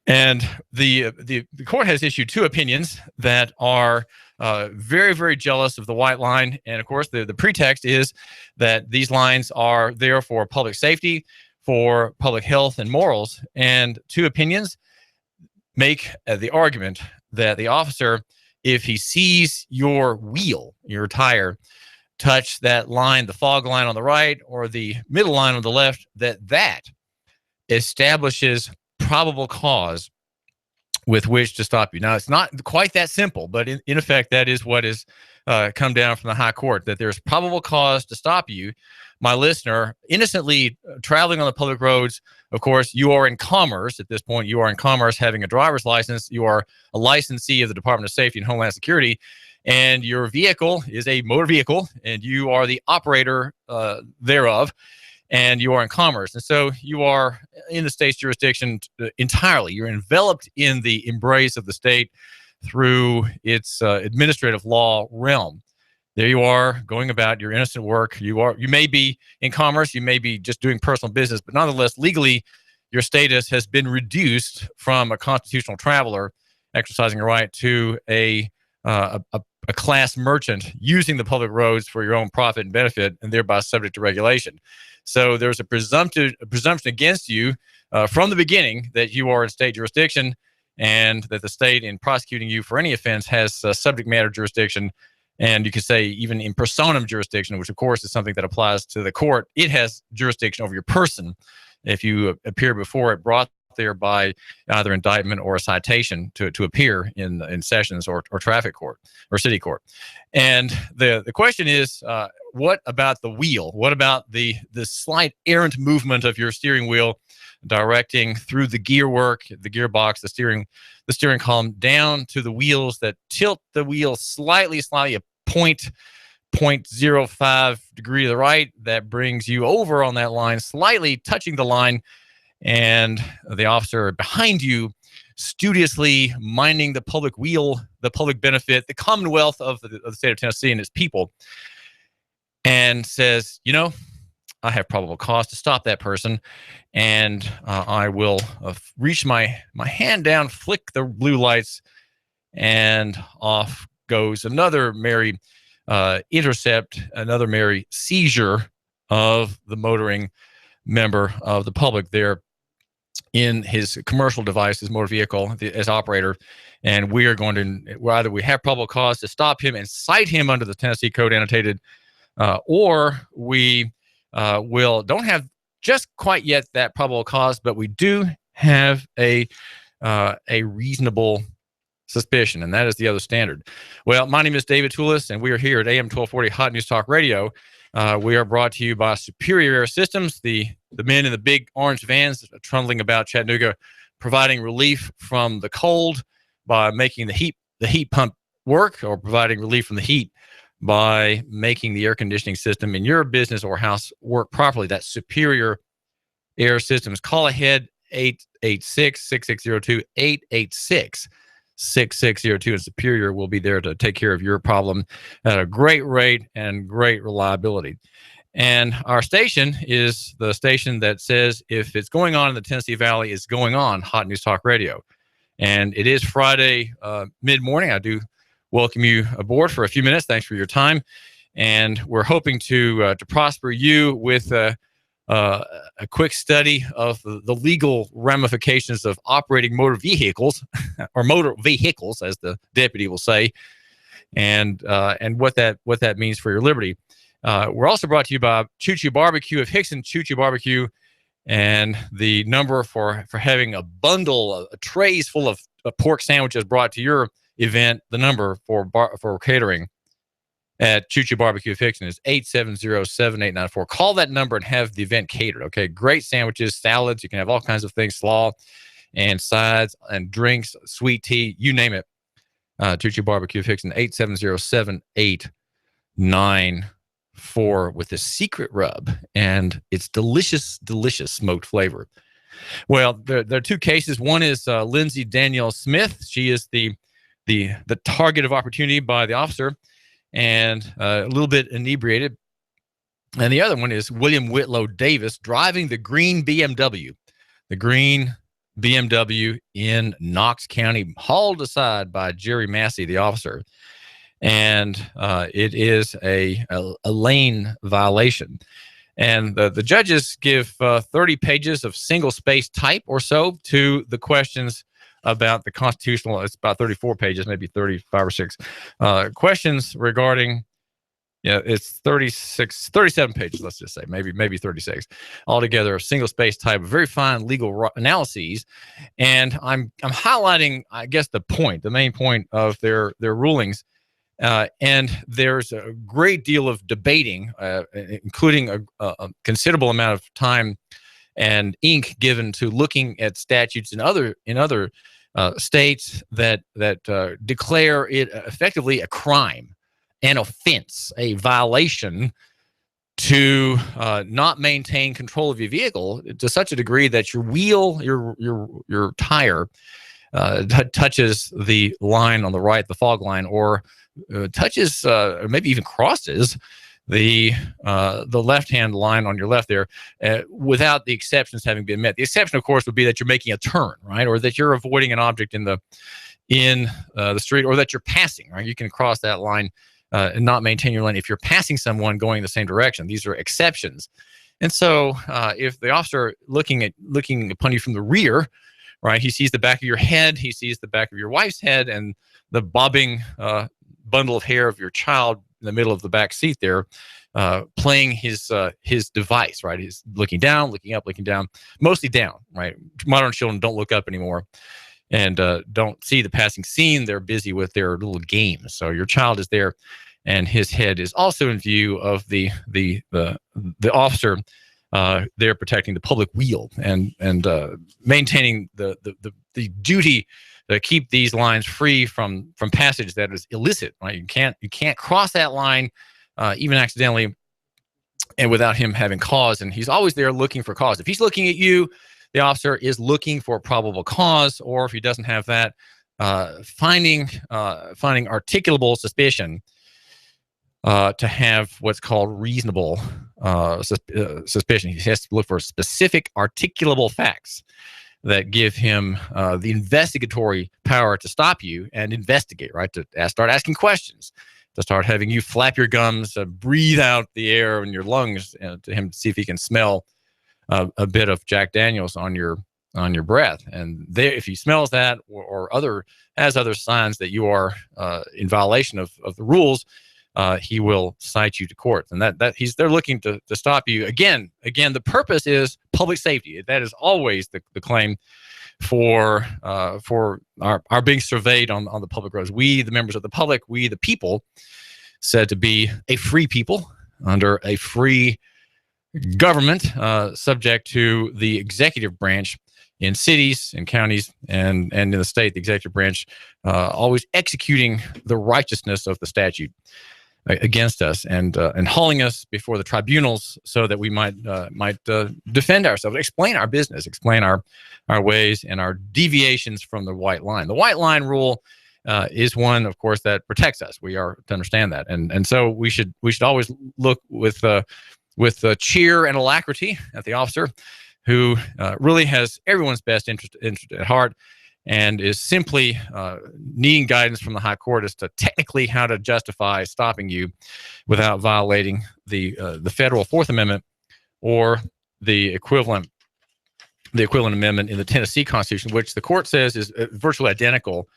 And the court has issued two opinions that are very, very jealous of the white line. And of course, the pretext is that these lines are there for public safety, for public health and morals. And two opinions make the argument that the officer, if he sees your wheel, your tire, touch that line, the fog line on the right or the middle line on the left, that establishes probable cause with which to stop you. Now, it's not quite that simple, but in effect, that is what has come down from the high court, that there's probable cause to stop you, my listener, innocently traveling on the public roads. Of course, you are in commerce at this point. You are in commerce having a driver's license. You are a licensee of the Department of Safety and Homeland Security, and your vehicle is a motor vehicle, and you are the operator thereof, and you are in commerce. And so you are in the state's jurisdiction entirely. You're enveloped in the embrace of the state through its administrative law realm. There you are going about your innocent work. You may be in commerce, you may be just doing personal business, but nonetheless, legally, your status has been reduced from a constitutional traveler exercising a right to a class merchant using the public roads for your own profit and benefit, and thereby subject to regulation. So there's a presumption against you from the beginning that you are in state jurisdiction, and that the state, in prosecuting you for any offense, has subject matter jurisdiction, and you could say even in personam jurisdiction, which of course is something that applies to the court. It has jurisdiction over your person if you appear before it, brought there by either indictment or a citation to appear in sessions or traffic court or city court. And the question is, what about the wheel? What about the slight errant movement of your steering wheel directing through the gear work, the gearbox, the steering column down to the wheels that tilt the wheel slightly a 0.05 degree to the right? That brings you over on that line, slightly touching the line, and the officer behind you, studiously minding the public weal, the public benefit, the commonwealth of the state of Tennessee and its people, and says, I have probable cause to stop that person, and I will reach my hand down, flick the blue lights, and off goes another merry intercept, another merry seizure of the motoring member of the public there in his commercial device, his motor vehicle, as operator. And we are going to, either we have probable cause to stop him and cite him under the Tennessee Code annotated, or we don't have just quite yet that probable cause, but we do have a reasonable suspicion, and that is the other standard. Well, my name is David Tulis, and we are here at AM 1240 Hot News Talk Radio. We are brought to you by Superior Air Systems, the men in the big orange vans trundling about Chattanooga, providing relief from the cold by making the heat pump work, or providing relief from the heat by making the air conditioning system in your business or house work properly. That's Superior Air Systems. Call ahead, 886-6602, 886-6602, and Superior will be there to take care of your problem at a great rate and great reliability. And our station is the station that says, if it's going on in the Tennessee Valley, it's going on, Hot News Talk Radio. And it is Friday mid-morning. I do welcome you aboard for a few minutes. Thanks for your time. And we're hoping to prosper you with a quick study of the legal ramifications of operating motor vehicles, or motor vehicles, as the deputy will say, and what that means for your liberty. We're also brought to you by Choo Choo Barbecue of Hickson, Choo Choo Barbecue, and the number for having a bundle, trays full of pork sandwiches brought to your event. The number for catering at Choo Choo Barbecue of Hickson is 870-7894. Call that number and have the event catered. Okay, great sandwiches, salads. You can have all kinds of things, slaw and sides and drinks, sweet tea, you name it. Choo Choo Barbecue of Hickson, 870-7894, with a secret rub, and it's delicious smoked flavor. Well, there are two cases. One is Lindsay Danielle Smith. She is the target of opportunity by the officer, and a little bit inebriated. And the other one is William Whitlow Davis, driving the green BMW, the green BMW in Knox County, hauled aside by Jerry Massey, the officer. And it is a lane violation. And the judges give 30 pages of single-space type or so to the questions about the constitutional. It's about 34 pages, maybe 35 or 6 questions regarding. Yeah, it's 37 pages, let's just say, maybe 36 altogether of single-space type, very fine legal analyses. And I'm highlighting, I guess, the main point of their rulings. And there's a great deal of debating, including a considerable amount of time and ink given to looking at statutes in other states that declare it effectively a crime, an offense, a violation to not maintain control of your vehicle to such a degree that your wheel, your tire touches the line on the right, the fog line, or touches, or maybe even crosses the left-hand line on your left there, without the exceptions having been met. The exception, of course, would be that you're making a turn, right, or that you're avoiding an object in the street, or that you're passing. Right, you can cross that line and not maintain your lane if you're passing someone going the same direction. These are exceptions. And so, if the officer looking upon you from the rear, right, he sees the back of your head, he sees the back of your wife's head, and the bobbing bundle of hair of your child in the middle of the back seat there, playing his device, right? He's looking down, looking up, looking down, mostly down, right? Modern children don't look up anymore and don't see the passing scene. They're busy with their little games. So your child is there, and his head is also in view of the officer there protecting the public wheel and maintaining the duty to keep these lines free from passage that is illicit. Right, you can't cross that line even accidentally and without him having cause. And he's always there looking for cause. If he's looking at you, the officer is looking for probable cause, or if he doesn't have that, finding articulable suspicion to have what's called reasonable suspicion. He has to look for specific articulable facts that give him the investigatory power to stop you and investigate, right? To start asking questions, to start having you flap your gums, breathe out the air in your lungs, to him to see if he can smell a bit of Jack Daniels on your breath. And there, if he smells that or has other signs that you are in violation of the rules, he will cite you to court. And they're looking to stop you. Again, the purpose is public safety. That is always the claim for our being surveyed on the public roads. We, the members of the public, we, the people, said to be a free people under a free government, subject to the executive branch in cities and counties and in the state, the executive branch always executing the righteousness of the statute against us and hauling us before the tribunals so that we might defend ourselves, explain our business, explain our ways and our deviations from the white line. The white line rule is one, of course, that protects us. We are to understand that, and so we should always look with cheer and alacrity at the officer who really has everyone's best interest at heart, and is simply needing guidance from the high court as to technically how to justify stopping you without violating the federal Fourth Amendment or the equivalent amendment in the Tennessee Constitution, which the court says is virtually identical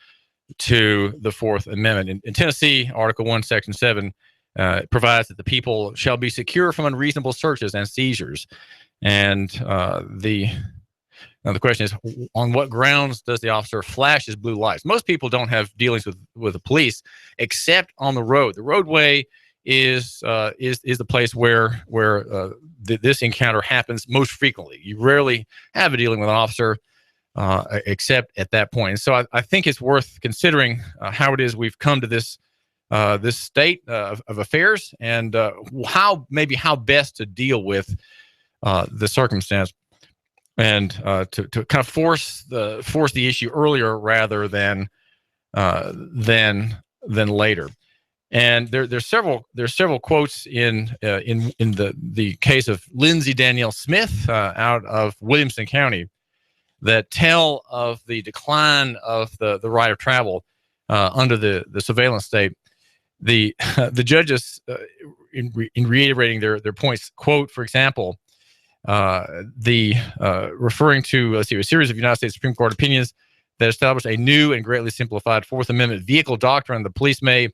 to the Fourth Amendment. In Tennessee, Article 1, Section 7 provides that the people shall be secure from unreasonable searches and seizures. And now the question is, on what grounds does the officer flash his blue lights? Most people don't have dealings with the police except on the road. The roadway is the place where this encounter happens most frequently. You rarely have a dealing with an officer except at that point. And so I think it's worth considering how it is we've come to this state of affairs, and how best to deal with the circumstance, and to kind of force the issue earlier rather than later. And there's several quotes in the case of Lindsay Danielle Smith out of Williamson County that tell of the decline of the right of travel under the surveillance state. The the judges, in reiterating their points, quote, for example, referring to a series of United States Supreme Court opinions that establish a new and greatly simplified Fourth Amendment vehicle doctrine. The police may,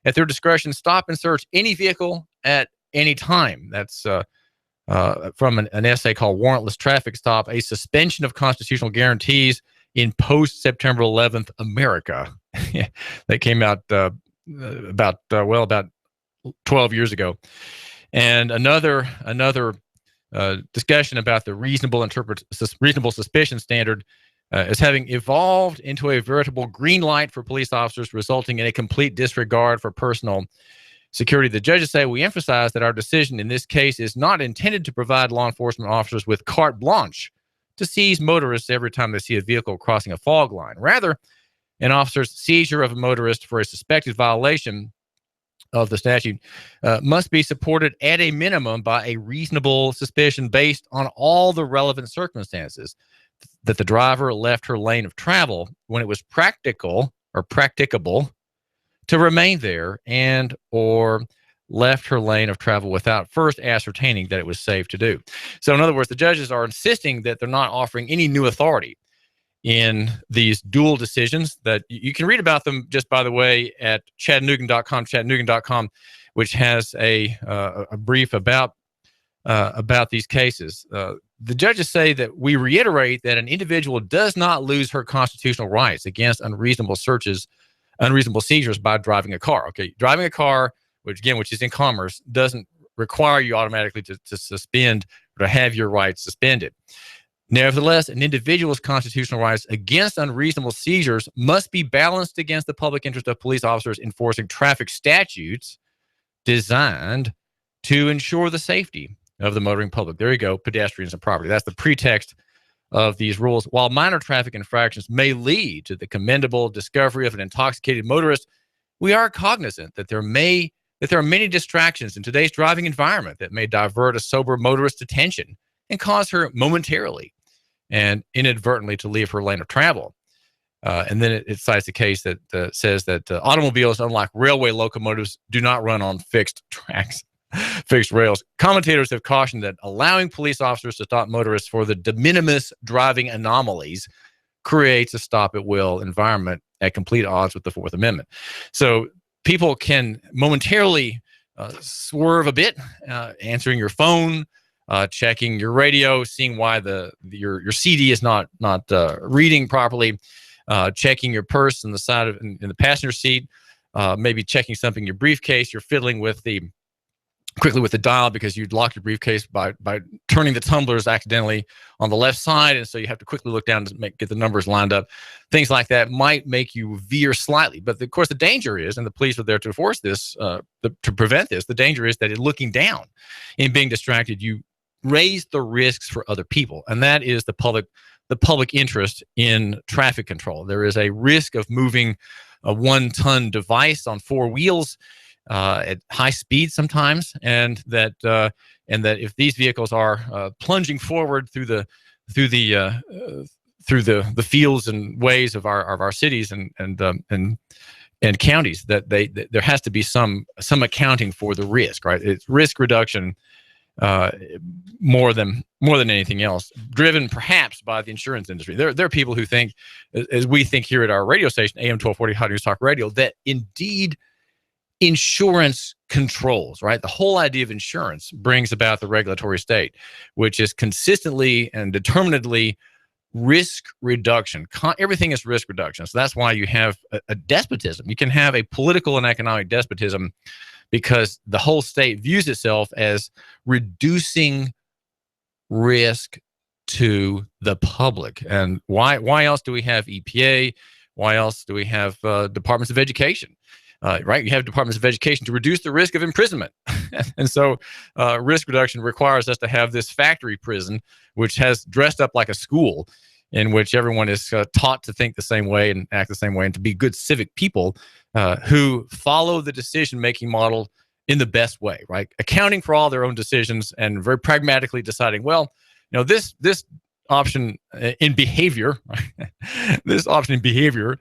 at their discretion, stop and search any vehicle at any time. That's from an essay called Warrantless Traffic Stop, a suspension of constitutional guarantees in post-September 11th America. That came out about 12 years ago. And another discussion about the reasonable suspicion standard as having evolved into a veritable green light for police officers, resulting in a complete disregard for personal security. The judges say, we emphasize that our decision in this case is not intended to provide law enforcement officers with carte blanche to seize motorists every time they see a vehicle crossing a fog line. Rather, an officer's seizure of a motorist for a suspected violation of the statute must be supported at a minimum by a reasonable suspicion based on all the relevant circumstances, that the driver left her lane of travel when it was practical or practicable to remain there, and or left her lane of travel without first ascertaining that it was safe to do. So in other words, the judges are insisting that they're not offering any new authority in these dual decisions. That you can read about them, just by the way, at Chattanooga.com, which has a brief about these cases. The judges say that we reiterate that an individual does not lose her constitutional rights against unreasonable seizures by driving a car. Okay, driving a car, which is in commerce, doesn't require you automatically to suspend or to have your rights suspended. Nevertheless, an individual's constitutional rights against unreasonable seizures must be balanced against the public interest of police officers enforcing traffic statutes designed to ensure the safety of the motoring public. There you go, pedestrians and property. That's the pretext of these rules. While minor traffic infractions may lead to the commendable discovery of an intoxicated motorist, we are cognizant that there are many distractions in today's driving environment that may divert a sober motorist's attention and cause her momentarily and inadvertently to leave her lane of travel. And then it cites a case that says that automobiles, unlike railway locomotives, do not run on fixed tracks, fixed rails. Commentators have cautioned that allowing police officers to stop motorists for the de minimis driving anomalies creates a stop-at-will environment at complete odds with the Fourth Amendment. So people can momentarily swerve a bit, answering your phone, checking your radio, seeing why your CD is not reading properly, checking your purse in the passenger seat, maybe checking something in your briefcase. You're fiddling quickly with the dial because you'd lock your briefcase by turning the tumblers accidentally on the left side, and so you have to quickly look down to get the numbers lined up. Things like that might make you veer slightly, but of course the danger is, and the police are there to enforce this, to prevent this. The danger is that in looking down, in being distracted, you raise the risks for other people, and that is the public interest in traffic control. There is a risk of moving a 1-ton device on 4 wheels at high speed sometimes, and that if these vehicles are plunging forward through the fields and ways of our cities and counties, that there has to be some accounting for the risk, right? It's risk reduction more than anything else, driven perhaps by the insurance industry. There are people who think, as we think here at our radio station, AM 1240 Hot News Talk Radio, that indeed insurance controls, right? The whole idea of insurance brings about the regulatory state, which is consistently and determinedly risk reduction. Everything is risk reduction. So that's why you have a despotism. You can have a political and economic despotism because the whole state views itself as reducing risk to the public. And why else do we have EPA? Why else do we have departments of education? Right? You have departments of education to reduce the risk of imprisonment. And so risk reduction requires us to have this factory prison, which has dressed up like a school in which everyone is taught to think the same way and act the same way and to be good civic people who follow the decision-making model in the best way, right? Accounting for all their own decisions and very pragmatically deciding, well, this option in behavior, this option in behavior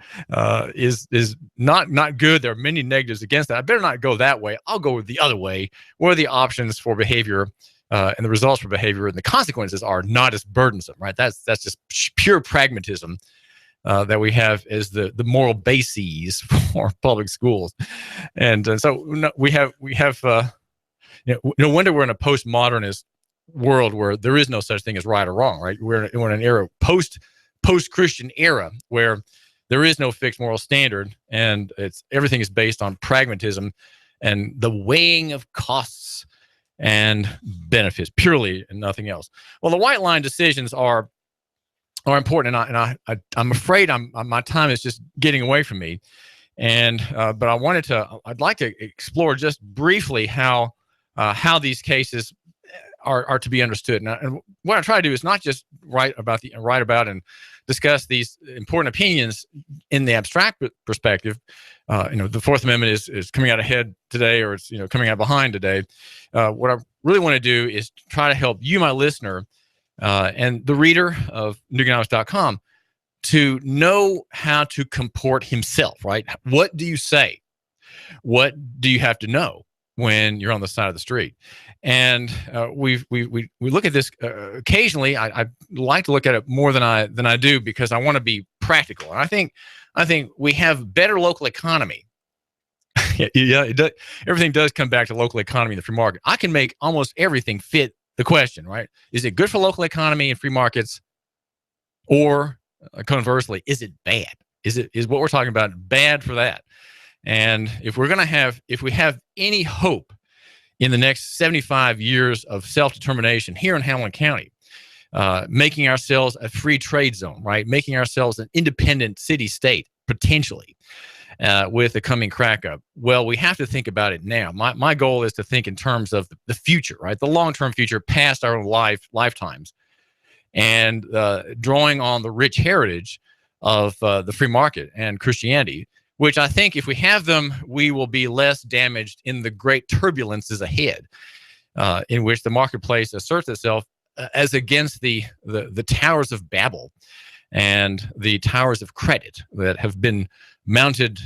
is not good. There are many negatives against that. I better not go that way. I'll go the other way, where the options for behavior and the results for behavior and the consequences are not as burdensome, right? That's just pure pragmatism that we have as the moral bases for public schools. And so we have no wonder we're in a postmodernist world where there is no such thing as right or wrong, right? We're in an era, post-Christian era, where there is no fixed moral standard, and everything is based on pragmatism and the weighing of costs and benefits, purely, and nothing else. Well, the white line decisions are important, and I'm afraid my time is just getting away from me, but I'd like to explore just briefly how these cases are to be understood. And what I try to do is not just write about and discuss these important opinions in the abstract perspective. The Fourth Amendment is coming out ahead today, or it's coming out behind today. What I really want to do is try to help you, my listener, and the reader of Nooganomics.com, to know how to comport himself. Right? What do you say? What do you have to know when you're on the side of the street? And we look at this occasionally. I like to look at it more than I do, because I want to be practical. And I think we have better local economy. Yeah, it does. Everything does come back to local economy and the free market. I can make almost everything fit the question, right? Is it good for local economy and free markets, or conversely, is it bad? Is what we're talking about bad for that? And if we have any hope in the next 75 years of self-determination here in Hamilton County, making ourselves a free trade zone, right? Making ourselves an independent city-state, potentially, with the coming crack-up. Well, we have to think about it now. My goal is to think in terms of the future, right? The long-term future, past our own lifetimes, and drawing on the rich heritage of the free market and Christianity, which I think if we have them, we will be less damaged in the great turbulences ahead, in which the marketplace asserts itself as against the towers of Babel and the towers of credit that have been mounted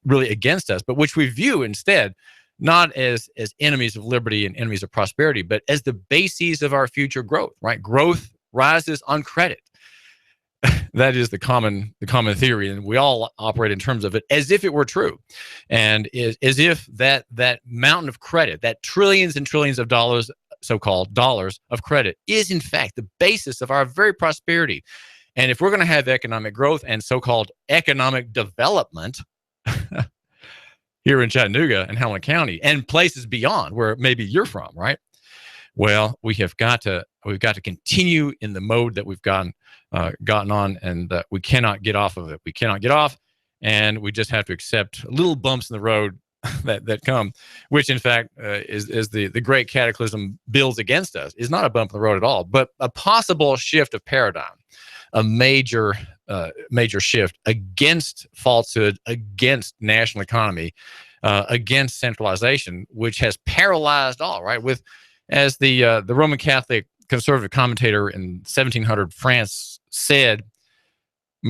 really against us, but which we view instead not as enemies of liberty and enemies of prosperity, but as the bases of our future growth, right? Growth rises on credit. That is the common theory, and we all operate in terms of it as if it were true, and as if that mountain of credit, that trillions and trillions of dollars, so-called dollars of credit, is in fact the basis of our very prosperity. And if we're going to have economic growth and so-called economic development here in Chattanooga and Hamilton County and places beyond where maybe you're from, right? Well, we've got to continue in the mode that we've gotten on, and we cannot get off of it. We cannot get off, and we just have to accept little bumps in the road that come, which in fact is the great cataclysm builds against us. Is not a bump in the road at all, but a possible shift of paradigm, a major shift against falsehood, against national economy, against centralization, which has paralyzed all, right? As the Roman Catholic conservative commentator in 1700 France said,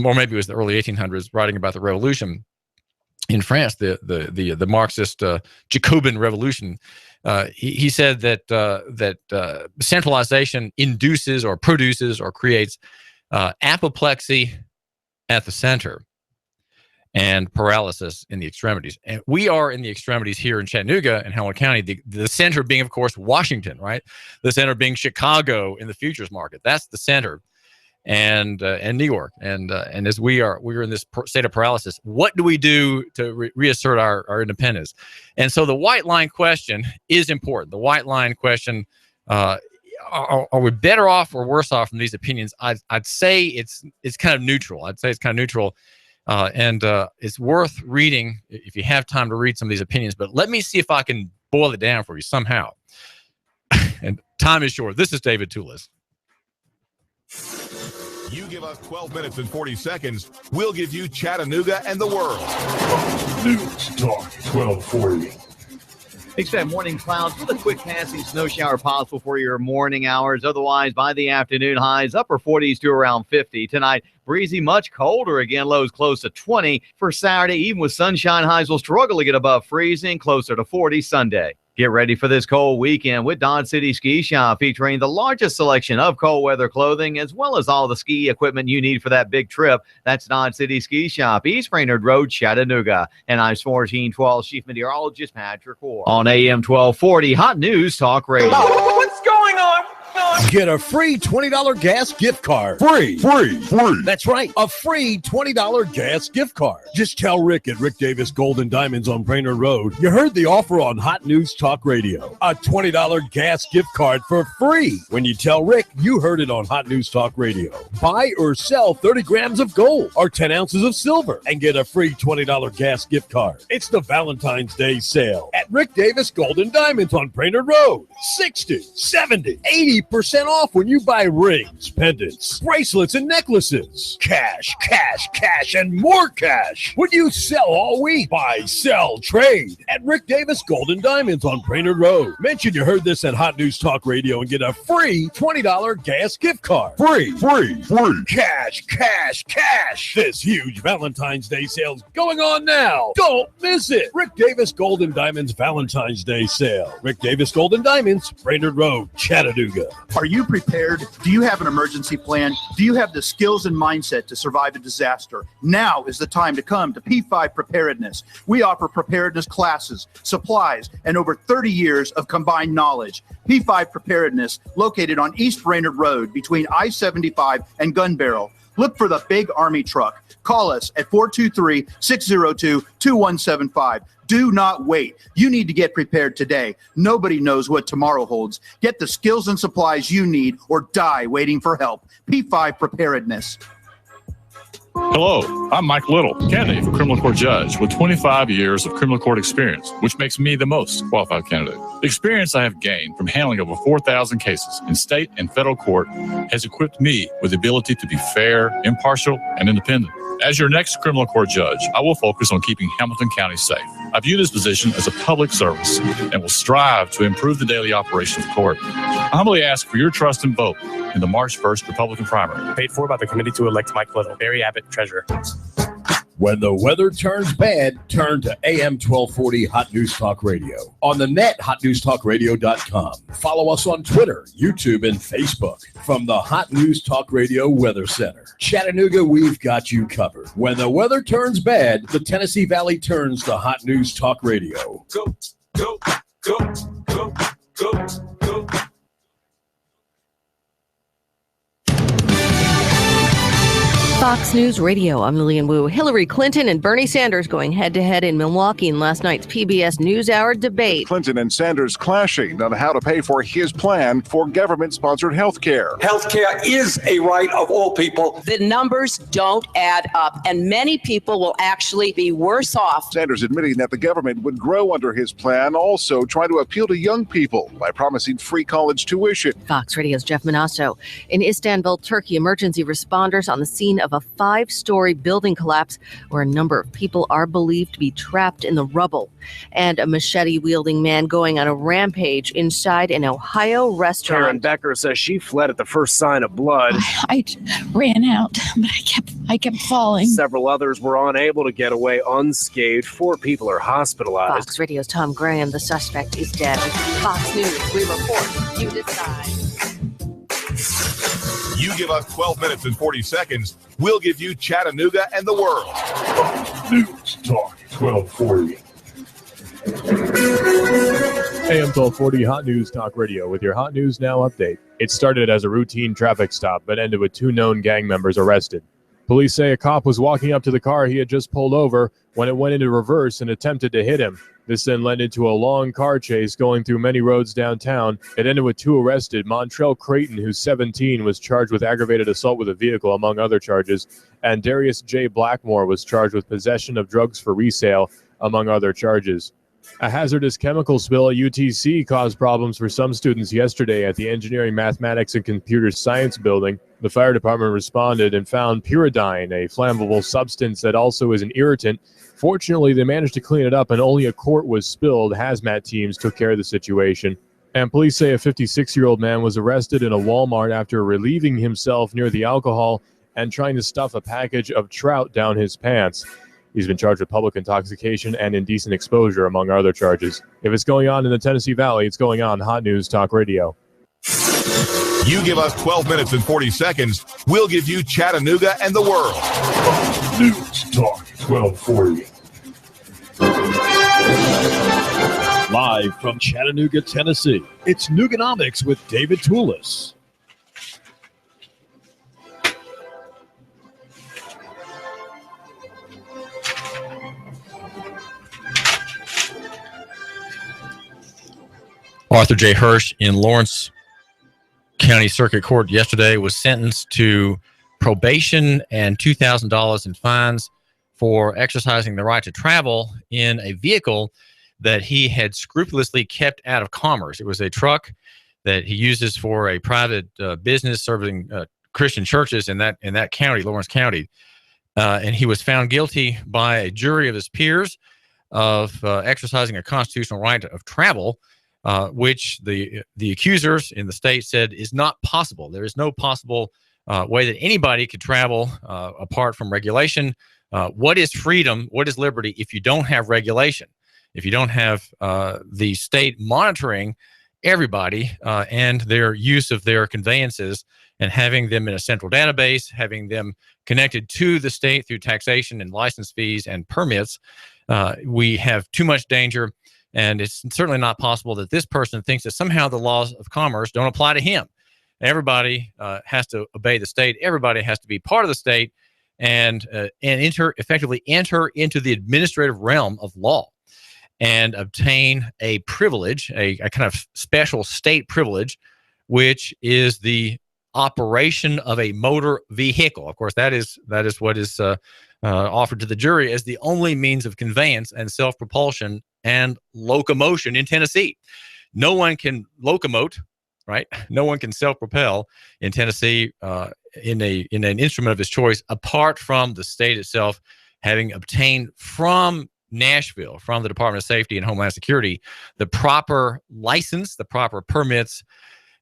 or maybe it was the early 1800s, writing about the revolution in France, the Marxist Jacobin revolution. He said that centralization induces or produces or creates apoplexy at the center and paralysis in the extremities. And we are in the extremities here in Chattanooga and Hamilton County, the center being, of course, Washington, right? The center being Chicago in the futures market. That's the center. And New York. And as we're in this state of paralysis, what do we do to reassert our independence? And so the white line question is important. The white line question, are we better off or worse off from these opinions? I'd say it's kind of neutral. And it's worth reading if you have time to read some of these opinions. But let me see if I can boil it down for you somehow. And time is short. This is David Tulis. You give us 12 minutes and 40 seconds, we'll give you Chattanooga and the world. News Talk 1240. Expect morning clouds with a quick passing snow shower possible for your morning hours. Otherwise, by the afternoon, highs upper 40s to around 50. Tonight, breezy, much colder again, lows close to 20. For Saturday, even with sunshine, highs will struggle to get above freezing, closer to 40 Sunday. Get ready for this cold weekend with Dodge City Ski Shop, featuring the largest selection of cold weather clothing as well as all the ski equipment you need for that big trip. That's Dodge City Ski Shop, East Brainerd Road, Chattanooga. And I'm 1412 Chief Meteorologist Patrick Ward on AM 1240 Hot News Talk Radio. What's going on? Get a free $20 gas gift card. Free. That's right, a free $20 gas gift card. Just tell Rick at Rick Davis Gold and Diamonds on Brainerd Road you heard the offer on Hot News Talk Radio. A $20 gas gift card for free. When you tell Rick you heard it on Hot News Talk Radio. Buy or sell 30 grams of gold or 10 ounces of silver and get a free $20 gas gift card. It's the Valentine's Day sale at Rick Davis Gold and Diamonds on Brainerd Road. 60, 70, 80% off when you buy rings, pendants, bracelets, and necklaces. Cash, and more cash when you sell all week. Buy, sell, trade at Rick Davis Gold and Diamonds on Brainerd Road. Mention you heard this at Hot News Talk Radio and get a free $20 gas gift card. Free. Cash. This huge Valentine's Day sale's going on now. Don't miss it. Rick Davis Gold and Diamonds Valentine's Day sale. Rick Davis Gold and Diamonds, Brainerd Road, Chattanooga. Are you prepared? Do you have an emergency plan? Do you have the skills and mindset to survive a disaster? Now is the time to come to P5 Preparedness. We offer preparedness classes, supplies, and over 30 years of combined knowledge. P5 Preparedness, located on East Brainerd Road between I-75 and Gun Barrel. Look for the big Army truck. Call us at 423-602-2175. Do not wait. You need to get prepared today. Nobody knows what tomorrow holds. Get the skills and supplies you need or die waiting for help. P5 Preparedness. Hello, I'm Mike Little, candidate for criminal court judge with 25 years of criminal court experience, which makes me the most qualified candidate. The experience I have gained from handling over 4,000 cases in state and federal court has equipped me with the ability to be fair, impartial, and independent. As your next criminal court judge, I will focus on keeping Hamilton County safe. I view this position as a public service and will strive to improve the daily operation of the court. I humbly ask for your trust and vote in the March 1st Republican primary. Paid for by the committee to elect Mike Little. Barry Abbott, Treasurer. When the weather turns bad, turn to AM 1240 Hot News Talk Radio. On the net, hotnewstalkradio.com. Follow us on Twitter, YouTube, and Facebook. From the Hot News Talk Radio Weather Center. Chattanooga, we've got you covered. When the weather turns bad, the Tennessee Valley turns to Hot News Talk Radio. Go. Fox News Radio, I'm Lillian Wu. Hillary Clinton and Bernie Sanders going head-to-head in Milwaukee in last night's PBS NewsHour debate. Clinton and Sanders clashing on how to pay for his plan for government-sponsored health care. Health care is a right of all people. The numbers don't add up, and many people will actually be worse off. Sanders admitting that the government would grow under his plan, also trying to appeal to young people by promising free college tuition. Fox Radio's Jeff Manasso. In Istanbul, Turkey, emergency responders on the scene of a 5-story building collapse where a number of people are believed to be trapped in the rubble. And a machete-wielding man going on a rampage inside an Ohio restaurant. Karen Becker says she fled at the first sign of blood. I ran out, but I kept falling. Several others were unable to get away unscathed. 4 people are hospitalized. Fox Radio's Tom Graham. The suspect is dead. Fox News. We report. You decide. You give us 12 minutes and 40 seconds, we'll give you Chattanooga and the world. News Talk 1240. AM 1240 Hot News Talk Radio with your Hot News Now update. It started as a routine traffic stop, but ended with 2 known gang members arrested. Police say a cop was walking up to the car he had just pulled over when it went into reverse and attempted to hit him. This then led into a long car chase going through many roads downtown. It ended with 2 arrested. Montrell Creighton, who's 17, was charged with aggravated assault with a vehicle, among other charges. And Darius J. Blackmore was charged with possession of drugs for resale, among other charges. A hazardous chemical spill at UTC caused problems for some students yesterday at the Engineering, Mathematics, and Computer Science building. The fire department responded and found pyridine, a flammable substance that also is an irritant. Fortunately, they managed to clean it up and only a quart was spilled. Hazmat teams took care of the situation. And police say a 56-year-old man was arrested in a Walmart after relieving himself near the alcohol and trying to stuff a package of trout down his pants. He's been charged with public intoxication and indecent exposure, among other charges. If it's going on in the Tennessee Valley, it's going on Hot News Talk Radio. You give us 12 minutes and 40 seconds, we'll give you Chattanooga and the world. News Talk 1240. Live from Chattanooga, Tennessee, it's Nooganomics with David Tulis. Arthur J. Hirsch in Lawrence County Circuit Court yesterday was sentenced to probation and $2,000 in fines for exercising the right to travel in a vehicle that he had scrupulously kept out of commerce. It was a truck that he uses for a private business serving Christian churches in that county, Lawrence County. And he was found guilty by a jury of his peers of exercising a constitutional right of travel, which the accusers in the state said is not possible. There is no possible way that anybody could travel apart from regulation. What is freedom? What is liberty if you don't have regulation? If you don't have the state monitoring everybody and their use of their conveyances and having them in a central database, having them connected to the state through taxation and license fees and permits, we have too much danger. And it's certainly not possible that this person thinks that somehow the laws of commerce don't apply to him. Everybody has to obey the state. Everybody has to be part of the state and effectively enter into the administrative realm of law and obtain a privilege, a kind of special state privilege, which is the operation of a motor vehicle. Of course, that is what is offered to the jury as the only means of conveyance and self-propulsion and locomotion in Tennessee. No one can locomote, right? No one can self-propel in Tennessee in an instrument of his choice apart from the state itself having obtained from Nashville, from the Department of Safety and Homeland Security, the proper license, the proper permits,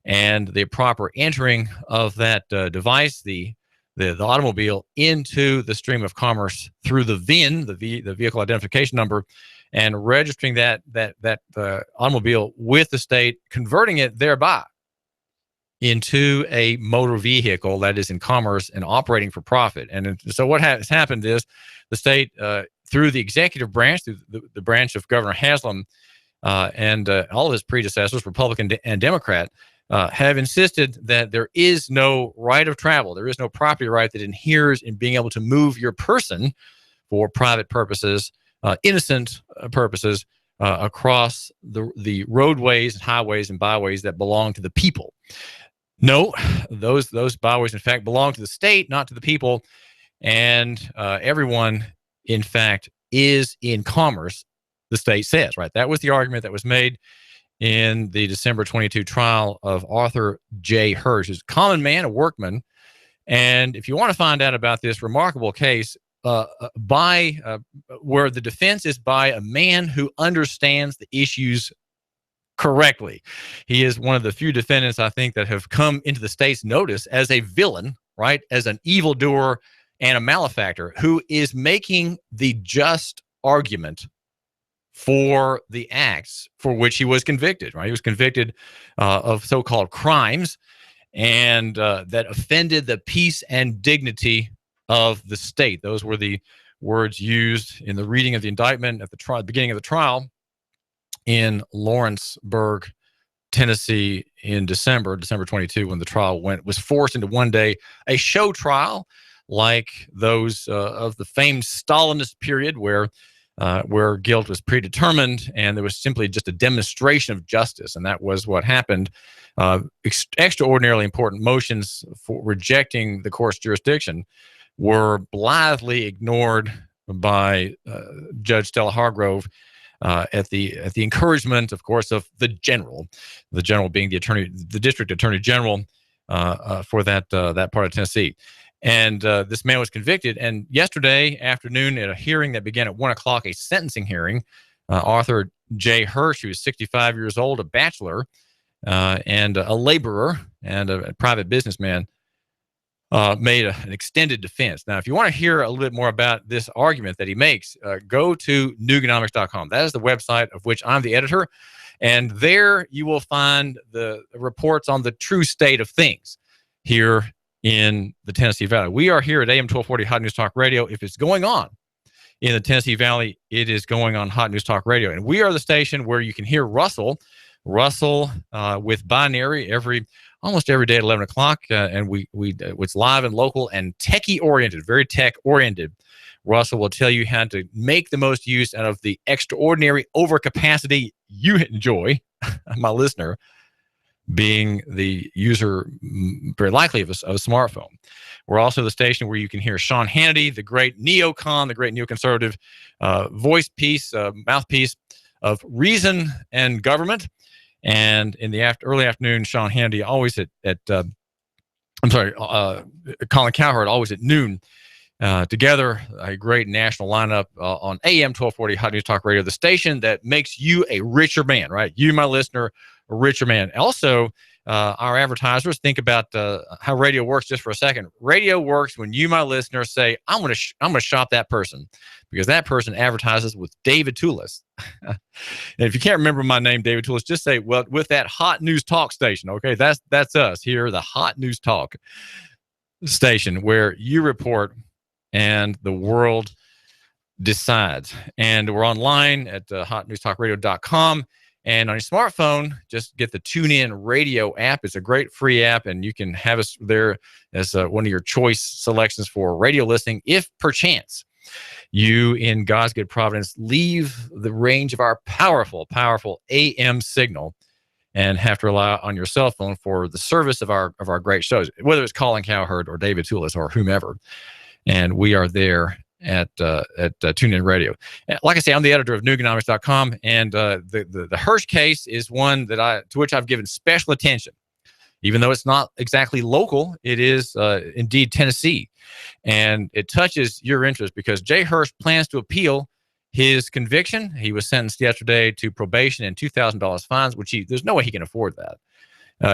and the proper entering of that device, the automobile, into the stream of commerce through the VIN, the vehicle identification number, and registering that automobile with the state, converting it thereby into a motor vehicle that is in commerce and operating for profit. And so what has happened is the state, through the executive branch, through the branch of Governor Haslam and all of his predecessors, Republican and Democrat, have insisted that there is no right of travel. There is no property right that adheres in being able to move your person for private purposes, innocent purposes, across the roadways, highways, and byways that belong to the people. No, those byways, in fact, belong to the state, not to the people. And everyone, in fact, is in commerce, the state says, right? That was the argument that was made in the December 22 trial of Arthur J. Hirsch, who's a common man, a workman. And if you want to find out about this remarkable case, where the defense is by a man who understands the issues correctly. He is one of the few defendants, I think, that have come into the state's notice as a villain, right? As an evildoer and a malefactor who is making the just argument for the acts for which he was convicted, right? He was convicted of so-called crimes and that offended the peace and dignity of the state. Those were the words used in the reading of the indictment at the beginning of the trial in Lawrenceburg, Tennessee, in December 22, when the trial was forced into one day, a show trial like those of the famed Stalinist period, where guilt was predetermined and there was simply just a demonstration of justice. And that was what happened. Extraordinarily important motions for rejecting the court's jurisdiction were blithely ignored by Judge Stella Hargrove at the encouragement, of course, of the general being the district attorney general for that part of Tennessee. And this man was convicted. And yesterday afternoon, at a hearing that began at 1:00, a sentencing hearing, Arthur J. Hirsch, who is 65 years old, a bachelor, and a laborer and a private businessman, made an extended defense. Now, if you want to hear a little bit more about this argument that he makes, go to Nooganomics.com. That is the website of which I'm the editor. And there you will find the reports on the true state of things here in the Tennessee Valley. We are here at AM 1240 Hot News Talk Radio. If it's going on in the Tennessee Valley, it is going on Hot News Talk Radio. And we are the station where you can hear Russell with Binary almost every day at 11 o'clock. And it's live and local and techie oriented, very tech oriented. Russell will tell you how to make the most use out of the extraordinary overcapacity you enjoy, my listener, being the user very likely of a smartphone. We're also the station where you can hear Sean Hannity, the great neocon, the great neoconservative mouthpiece of reason and government. And in the early afternoon, Sean Hannity always Colin Cowherd always at noon. Together, a great national lineup on AM 1240 Hot News Talk Radio, the station that makes you a richer man, right? You, my listener, a richer man. Also, our advertisers, think about how radio works just for a second. Radio works when you, my listener, say, I'm going to shop that person because that person advertises with David Tulis. And if you can't remember my name, David Tulis, just say, well, with that Hot News Talk station, okay? That's us here, the Hot News Talk station where you report and the world decides. And we're online at hotnewstalkradio.com. And on your smartphone, just get the TuneIn Radio app. It's a great free app, and you can have us there as one of your choice selections for radio listening. If perchance you, in God's good providence, leave the range of our powerful, powerful AM signal and have to rely on your cell phone for the service of our great shows, whether it's Colin Cowherd or David Tulis or whomever. And we are there at TuneIn Radio. Like I say, I'm the editor of Nooganomics.com, and the Hirsch case is one to which I've given special attention. Even though it's not exactly local, it is indeed Tennessee. And it touches your interest because Jay Hirsch plans to appeal his conviction. He was sentenced yesterday to probation and $2,000 fines, which there's no way he can afford that.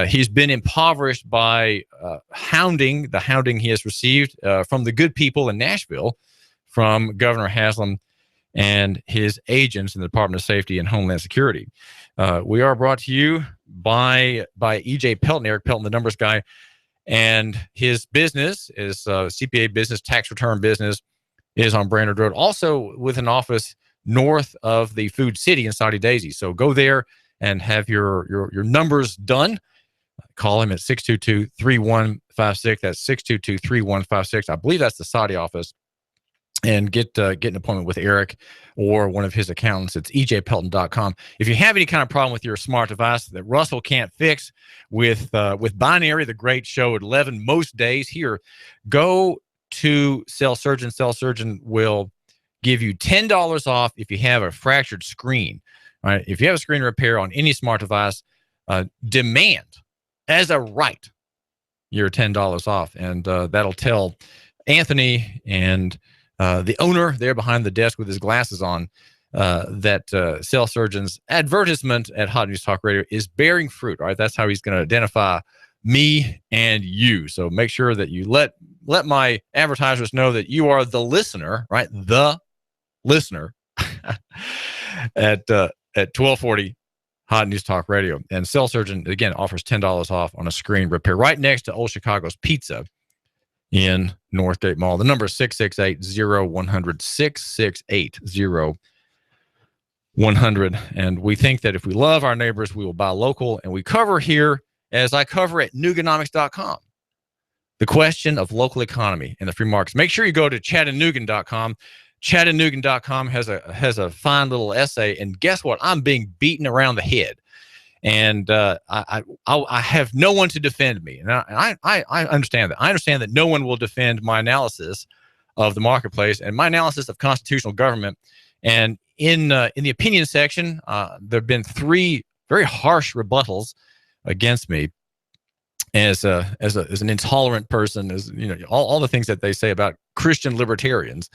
He's been impoverished by the hounding he has received from the good people in Nashville, from Governor Haslam and his agents in the Department of Safety and Homeland Security. We are brought to you by E.J. Pelton, Eric Pelton, the numbers guy, and his business is CPA business, tax return business, is on Brainerd Road, also with an office north of the Food City in Saudi Daisy. So go there and have your numbers done. Call him at 622-3156. That's 622-3156. I believe that's the Saudi office. And get an appointment with Eric or one of his accountants. It's ejpelton.com. If you have any kind of problem with your smart device that Russell can't fix with Binary, the great show at 11 most days here, go to Cell Surgeon. Cell Surgeon will give you $10 off if you have a fractured screen. All right? If you have a screen repair on any smart device, demand as a right your $10 off. And that'll tell Anthony and the owner there behind the desk with his glasses on, that Cell Surgeon's advertisement at Hot News Talk Radio is bearing fruit. All right, that's how he's going to identify me and you. So make sure that you let my advertisers know that you are the listener, right? The listener at 1240 Hot News Talk Radio. And Cell Surgeon again offers $10 off on a screen repair right next to Old Chicago's Pizza in Northgate Mall. The number is 668-0100, 668-0100. And we think that if we love our neighbors, we will buy local. And we cover here, as I cover at Nooganomics.com, the question of local economy and the free markets. Make sure you go to Chattanooga.com. Chattanooga.com has a fine little essay. And guess what? I'm being beaten around the head. And I have no one to defend me. And I understand that. I understand that no one will defend my analysis of the marketplace and my analysis of constitutional government. And in the opinion section, there have been 3 very harsh rebuttals against me as an intolerant person. As you know, all the things that they say about Christian libertarians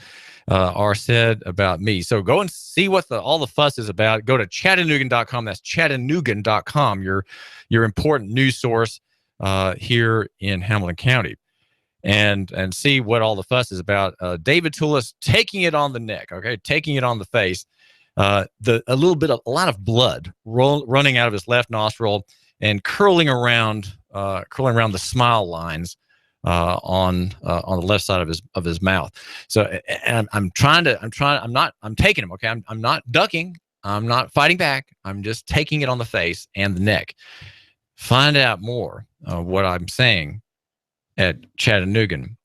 are said about me. So go and see what all the fuss is about. Go to Chattanoogan.com. That's Chattanoogan.com. Your important news source here in Hamilton County. And see what all the fuss is about. David Tulis taking it on the neck, okay, taking it on the face. A lot of blood running out of his left nostril and curling around the smile lines on the left side of his mouth. So, and I'm taking him, okay. I'm not ducking. I'm not fighting back. I'm just taking it on the face and the neck. Find out more what I'm saying at Chattanoogan.com,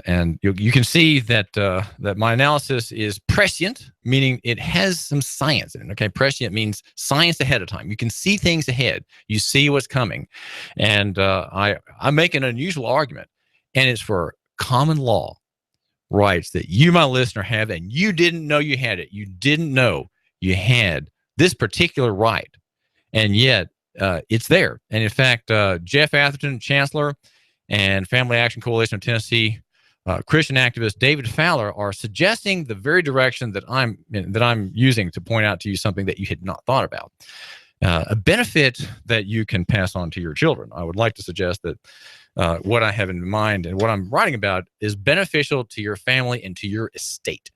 and you can see that my analysis is prescient, meaning it has some science in it. Okay, prescient means science ahead of time. You can see things ahead. You see what's coming, and I make an unusual argument, and it's for common law rights that you, my listener, have, and you didn't know you had it. You didn't know you had this particular right, and yet it's there. And in fact, Jeff Atherton, Chancellor, and Family Action Coalition of Tennessee Christian activist David Fowler are suggesting the very direction that I'm using to point out to you something that you had not thought about. A benefit that you can pass on to your children. I would like to suggest that what I have in mind and what I'm writing about is beneficial to your family and to your estate.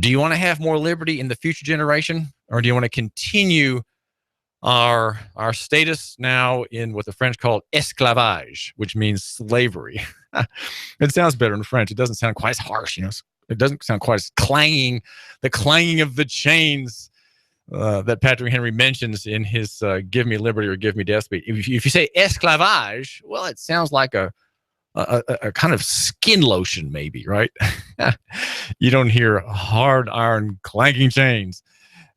Do you want to have more liberty in the future generation, or do you want to continue our status now in what the French call esclavage, which means slavery? It sounds better in French. It doesn't sound quite as harsh, It doesn't sound quite as clanging, the clanging of the chains that Patrick Henry mentions in his "Give Me Liberty or Give Me Death" speech. If you say esclavage, well, it sounds like a kind of skin lotion, maybe, right? You don't hear hard iron clanking chains.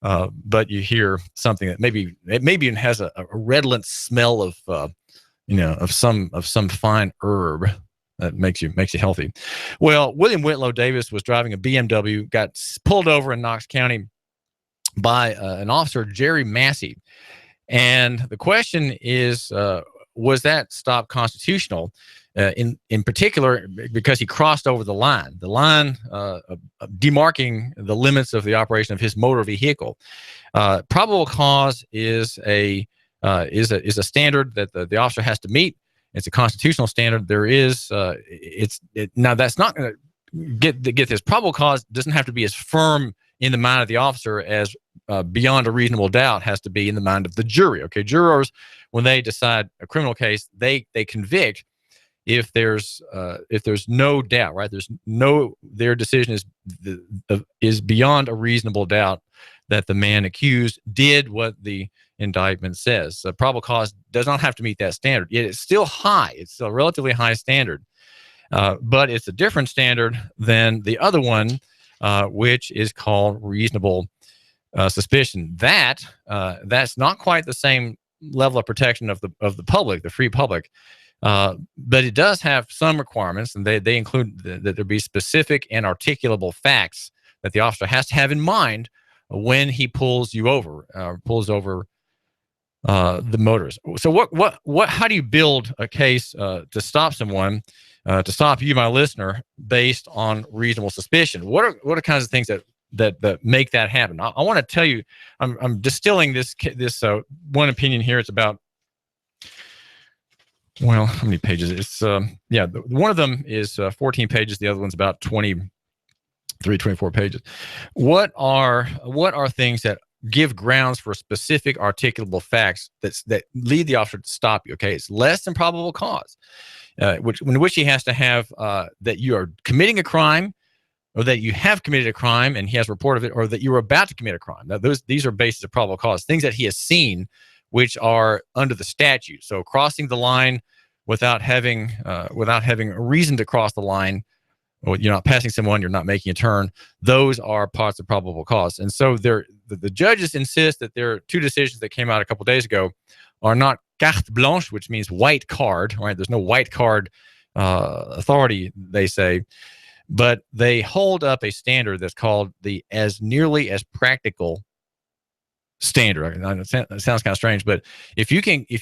But you hear something that maybe even has a redolent smell of some fine herb that makes you healthy. Well, William Whitlow Davis was driving a BMW, got pulled over in Knox County by an officer, Jerry Massey, and the question is, was that stop constitutional? In particular, because he crossed over the line demarking the limits of the operation of his motor vehicle. Probable cause is a standard that the officer has to meet. It's a constitutional standard. There is now that's not going to get this. Probable cause doesn't have to be as firm in the mind of the officer as beyond a reasonable doubt has to be in the mind of the jury. Okay, jurors, when they decide a criminal case, they convict if there's no doubt, right? Their decision is beyond a reasonable doubt that the man accused did what the indictment says. Probable cause does not have to meet that standard. Yet it's still high. It's still a relatively high standard, but it's a different standard than the other one, which is called reasonable suspicion. That's not quite the same level of protection of the public, the free public. But it does have some requirements, and they include that there be specific and articulable facts that the officer has to have in mind when he pulls over the motorist. So how do you build a case to stop someone, to stop you, my listener, based on reasonable suspicion? What are kinds of things that make that happen? I want to tell you, I'm distilling this one opinion here. It's about, well, how many pages? It's one of them is 14 pages. The other one's about 24 pages. What are things that give grounds for specific articulable facts that lead the officer to stop you? Okay, it's less than probable cause, in which he has to have that you are committing a crime, or that you have committed a crime and he has a report of it, or that you were about to commit a crime. Now, these are bases of probable cause, things that he has seen, which are under the statute. So crossing the line without having a reason to cross the line, or you're not passing someone, you're not making a turn, those are parts of probable cause. And so the judges insist that there are two decisions that came out a couple days ago are not carte blanche, which means white card, right? There's no white card authority, they say, but they hold up a standard that's called the as nearly as practical standard. It sounds kind of strange, but if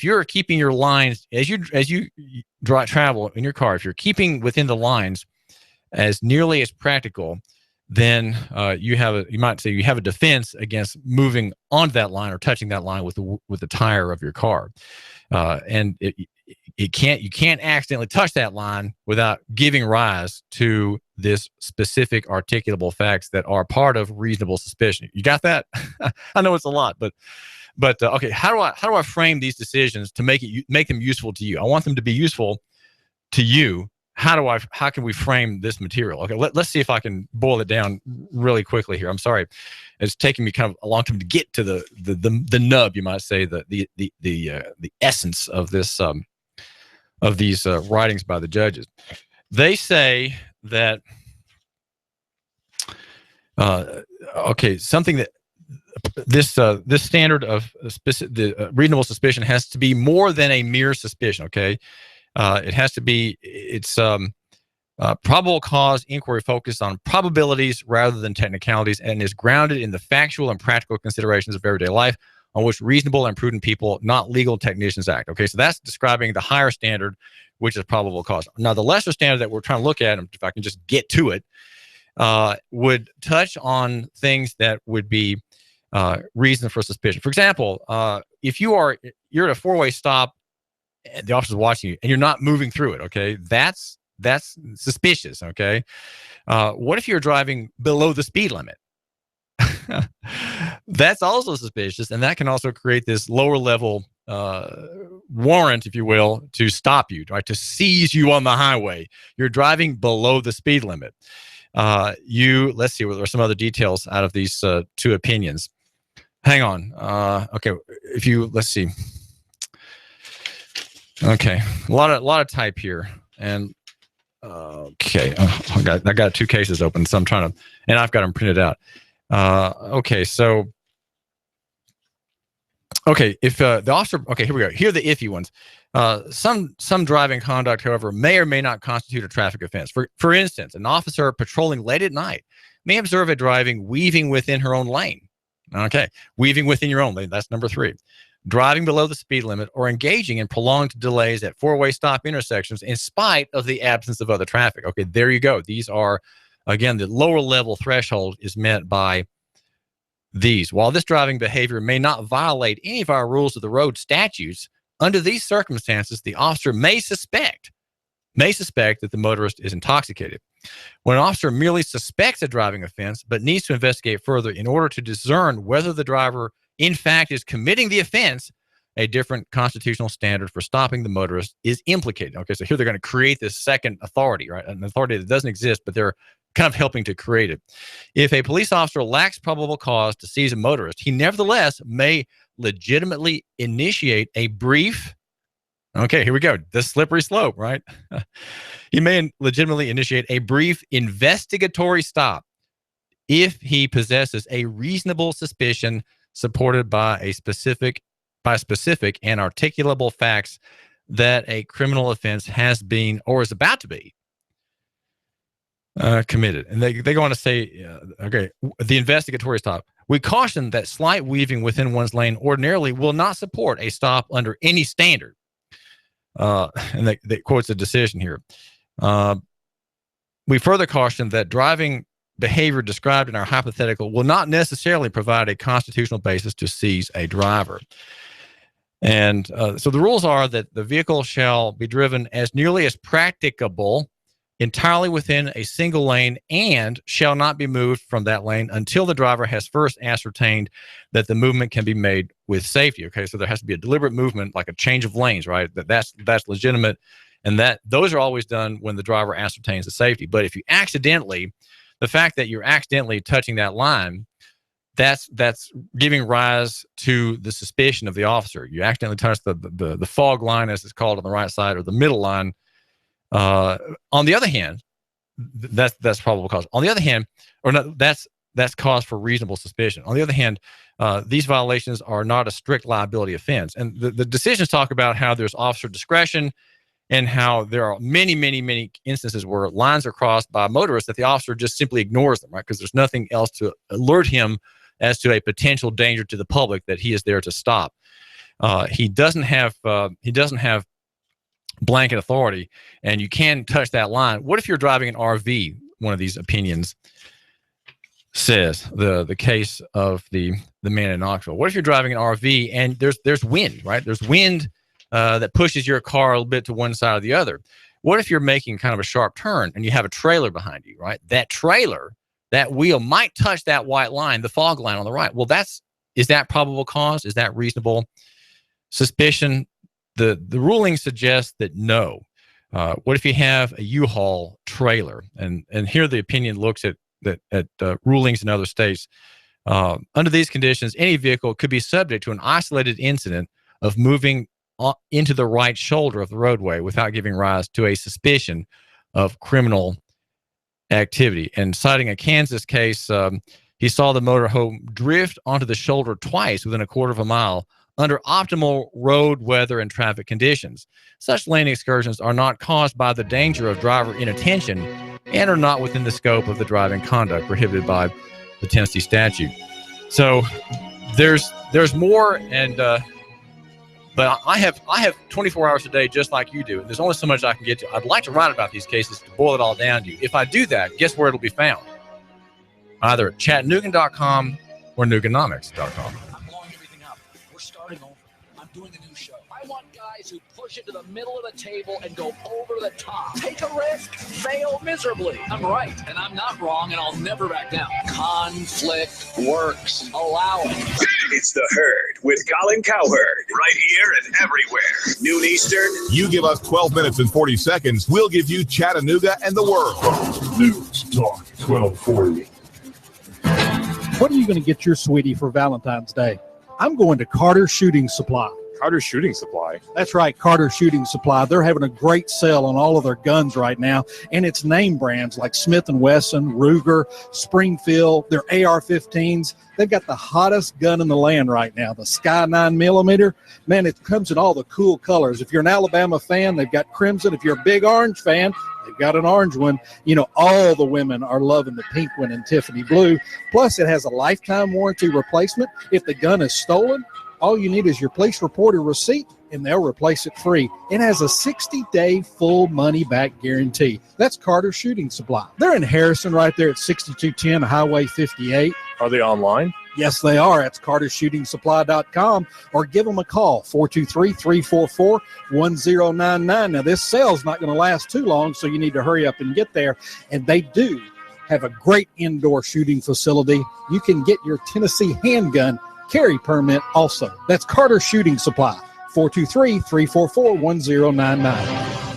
you're keeping your lines as you travel in your car, if you're keeping within the lines as nearly as practical, then you might say you have a defense against moving onto that line or touching that line with the tire of your car, and you can't accidentally touch that line without giving rise to this specific articulable facts that are part of reasonable suspicion. You got that? I know it's a lot, but okay. How do I frame these decisions to make them useful to you? I want them to be useful to you. How can we frame this material? Okay, let's see if I can boil it down really quickly here. I'm sorry, it's taking me kind of a long time to get to the nub, you might say, the essence of this of these writings by the judges. They say that something that this standard of the reasonable suspicion has to be more than a mere suspicion. Okay. It has to be, probable cause inquiry focused on probabilities rather than technicalities, and is grounded in the factual and practical considerations of everyday life on which reasonable and prudent people, not legal technicians, act. Okay, so that's describing the higher standard, which is probable cause. Now, the lesser standard that we're trying to look at, if I can just get to it, would touch on things that would be reason for suspicion. For example, if you're at a four-way stop, the officer's watching you and you're not moving through it, okay, that's suspicious. Okay, what if you're driving below the speed limit? That's also suspicious, and that can also create this lower level warrant, if you will, to stop you, right, to seize you on the highway. You're driving below the speed limit. Let's see, there are some other details out of these two opinions. Hang on. Okay, let's see. Okay, a lot of type here, and okay, I got two cases open, so I'm trying to, and I've got them printed out. Okay, so if the officer, okay, here we go. Here are the iffy ones. Some driving conduct, however, may or may not constitute a traffic offense. For instance, an officer patrolling late at night may observe a driving weaving within her own lane. Okay, weaving within your own lane. That's number 3. Driving below the speed limit or engaging in prolonged delays at four-way stop intersections in spite of the absence of other traffic. Okay, there you go. These are, again, the lower level threshold is meant by these. While this driving behavior may not violate any of our rules of the road statutes, under these circumstances, the officer may suspect that the motorist is intoxicated. When an officer merely suspects a driving offense but needs to investigate further in order to discern whether the driver in fact is committing the offense, a different constitutional standard for stopping the motorist is implicated. Okay, so here they're going to create this second authority, right? An authority that doesn't exist, but they're kind of helping to create it. If a police officer lacks probable cause to seize a motorist, he nevertheless may legitimately initiate a brief, okay, here we go, the slippery slope, right? He may legitimately initiate a brief investigatory stop if he possesses a reasonable suspicion supported by specific and articulable facts that a criminal offense has been or is about to be committed. And they go on to say, okay, the investigatory stop. We caution that slight weaving within one's lane ordinarily will not support a stop under any standard. And they quotes a decision here. We further caution that driving behavior described in our hypothetical will not necessarily provide a constitutional basis to seize a driver. And so the rules are that the vehicle shall be driven as nearly as practicable entirely within a single lane and shall not be moved from that lane until the driver has first ascertained that the movement can be made with safety. Okay, so there has to be a deliberate movement, like a change of lanes, right? That's legitimate, and that those are always done when the driver ascertains the safety. But if you accidentally, the fact that you're accidentally touching that line, that's giving rise to the suspicion of the officer. You accidentally touch the fog line, as it's called, on the right side, or the middle line. On the other hand, that's probable cause. On the other hand, or not, that's cause for reasonable suspicion. On the other hand, these violations are not a strict liability offense. And the decisions talk about how there's officer discretion and how there are many, many, many instances where lines are crossed by motorists that the officer just simply ignores them, right? Because there's nothing else to alert him as to a potential danger to the public that he is there to stop. He doesn't have blanket authority, and you can touch that line. What if you're driving an RV? One of these opinions says, the case of the man in Knoxville. What if you're driving an RV and there's wind, right? There's wind that pushes your car a little bit to one side or the other. What if you're making kind of a sharp turn and you have a trailer behind you, right? That trailer, that wheel might touch that white line, the fog line on the right. Well, is that probable cause? Is that reasonable suspicion? The ruling suggests that no. What if you have a U-Haul trailer? And here the opinion looks at rulings in other states. Under these conditions, any vehicle could be subject to an isolated incident of moving into the right shoulder of the roadway without giving rise to a suspicion of criminal activity. And citing a Kansas case, he saw the motorhome drift onto the shoulder twice within a quarter of a mile under optimal road, weather, and traffic conditions. Such lane excursions are not caused by the danger of driver inattention and are not within the scope of the driving conduct prohibited by the Tennessee statute. So there's more, and but I have 24 hours a day just like you do, and there's only so much I can get to. I'd like to write about these cases to boil it all down to you. If I do that, guess where it'll be found? Either at Chattanooga.com or Nooganomics.com. Doing a new show. I want guys who push it to the middle of the table and go over the top. Take a risk, fail miserably. I'm right, and I'm not wrong, and I'll never back down. Conflict works. Allow it. It's The Herd with Colin Cowherd. Right here and everywhere. Noon Eastern. You give us 12 minutes and 40 seconds, we'll give you Chattanooga and the world. News Talk 1240. What are you going to get your sweetie for Valentine's Day? I'm going to Carter Shooting Supply. Carter Shooting Supply? That's right, Carter Shooting Supply. They're having a great sale on all of their guns right now, and it's name brands like Smith & Wesson, Ruger, Springfield, their AR-15s. They've got the hottest gun in the land right now, the Sky 9mm. Man, it comes in all the cool colors. If you're an Alabama fan, they've got crimson. If you're a big orange fan, they've got an orange one. You know, all the women are loving the pink one and Tiffany blue. Plus, it has a lifetime warranty replacement. If the gun is stolen, all you need is your police report or receipt, and they'll replace it free. It has a 60-day full money-back guarantee. That's Carter Shooting Supply. They're in Harrison right there at 6210 Highway 58. Are they online? Yes, they are. That's CarterShootingSupply.com, or give them a call, 423-344-1099. Now, this sale's not going to last too long, so you need to hurry up and get there. And they do have a great indoor shooting facility. You can get your Tennessee handgun carry permit also. That's Carter Shooting Supply, 423-344-1099.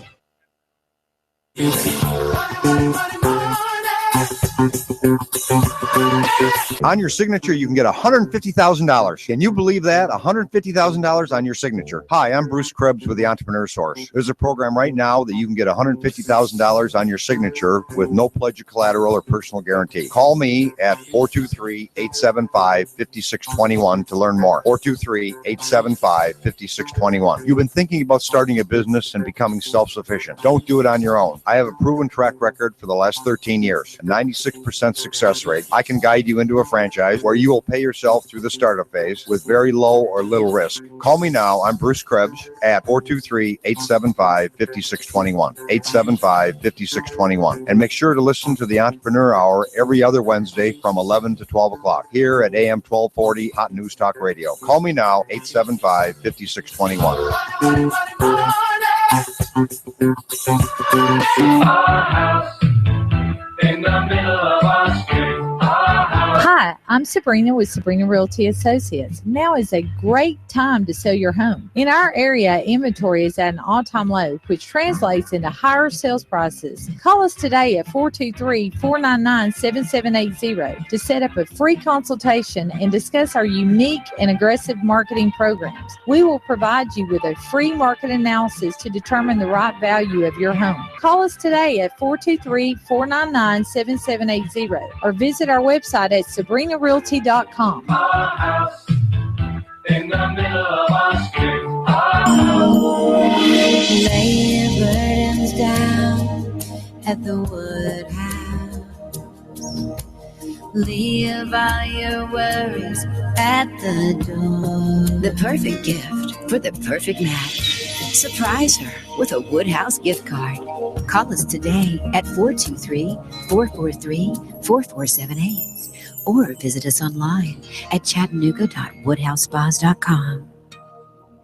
On your signature, you can get $150,000. Can you believe that? $150,000 on your signature. Hi, I'm Bruce Krebs with the Entrepreneur Source. There's a program right now that you can get $150,000 on your signature with no pledge of collateral or personal guarantee. Call me at 423-875-5621 to learn more. 423-875-5621. You've been thinking about starting a business and becoming self-sufficient. Don't do it on your own. I have a proven track record for the last 13 years, a 96% success rate. I can guide you into a franchise where you will pay yourself through the startup phase with very low or little risk. Call me now. I'm Bruce Krebs at 423-875-5621. 875-5621. And make sure to listen to the Entrepreneur Hour every other Wednesday from 11 to 12 o'clock here at AM 1240 Hot News Talk Radio. Call me now, 875-5621. In the middle of our street. Hi, I'm Sabrina with Sabrina Realty Associates. Now is a great time to sell your home. In our area, inventory is at an all-time low, which translates into higher sales prices. Call us today at 423-499-7780 to set up a free consultation and discuss our unique and aggressive marketing programs. We will provide you with a free market analysis to determine the right value of your home. Call us today at 423-499-7780 or visit our website at SabrinaRealty.com. Our house in the middle of our street. down at the Woodhouse. Leave all your worries at the door. The perfect gift for the perfect match. Surprise her with a Woodhouse gift card. Call us today at 423-443-4478 or visit us online at chattanooga.woodhousespas.com.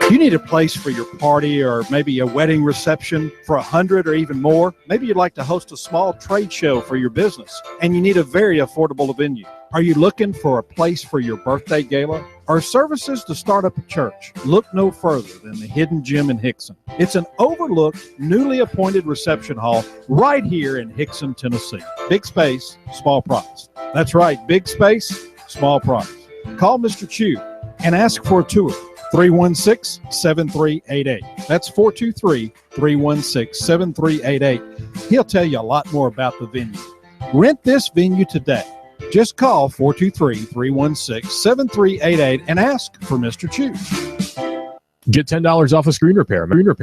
You need a place for your party or maybe a wedding reception for 100 or even more. Maybe you'd like to host a small trade show for your business and you need a very affordable venue. Are you looking for a place for your birthday gala or services to start up a church? Look no further than the Hidden Gem in Hickson. It's an overlooked, newly appointed reception hall right here in Hickson, Tennessee. Big space, small price. That's right, big space, small price. Call Mr. Chu and ask for a tour. 316-7388. That's 423-316-7388. He'll tell you a lot more about the venue. Rent this venue today. Just call 423-316-7388 and ask for Mr. Chu. Get $10 off a screen repair. Mention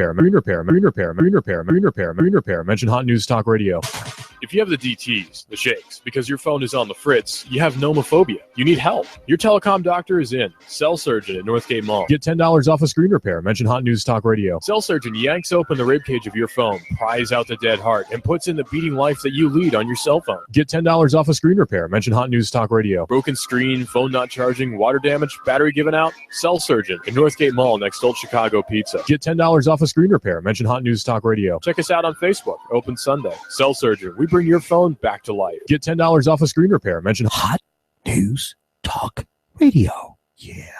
Hot News Talk Radio. If you have the DTs, the shakes, because your phone is on the fritz, you have nomophobia. You need help. Your telecom doctor is in. Cell Surgeon at Northgate Mall. Get $10 off a screen repair. Mention Hot News Talk Radio. Cell Surgeon yanks open the ribcage of your phone, pries out the dead heart, and puts in the beating life that you lead on your cell phone. Get $10 off a screen repair. Mention Hot News Talk Radio. Broken screen, phone not charging, water damage, battery given out. Cell Surgeon at Northgate Mall next to Old Chicago Pizza. Get $10 off a screen repair. Mention Hot News Talk Radio. Check us out on Facebook. Open Sunday. Cell Surgeon. We bring your phone back to life. Get $10 off a screen repair. Mention Hot News Talk Radio. Yeah.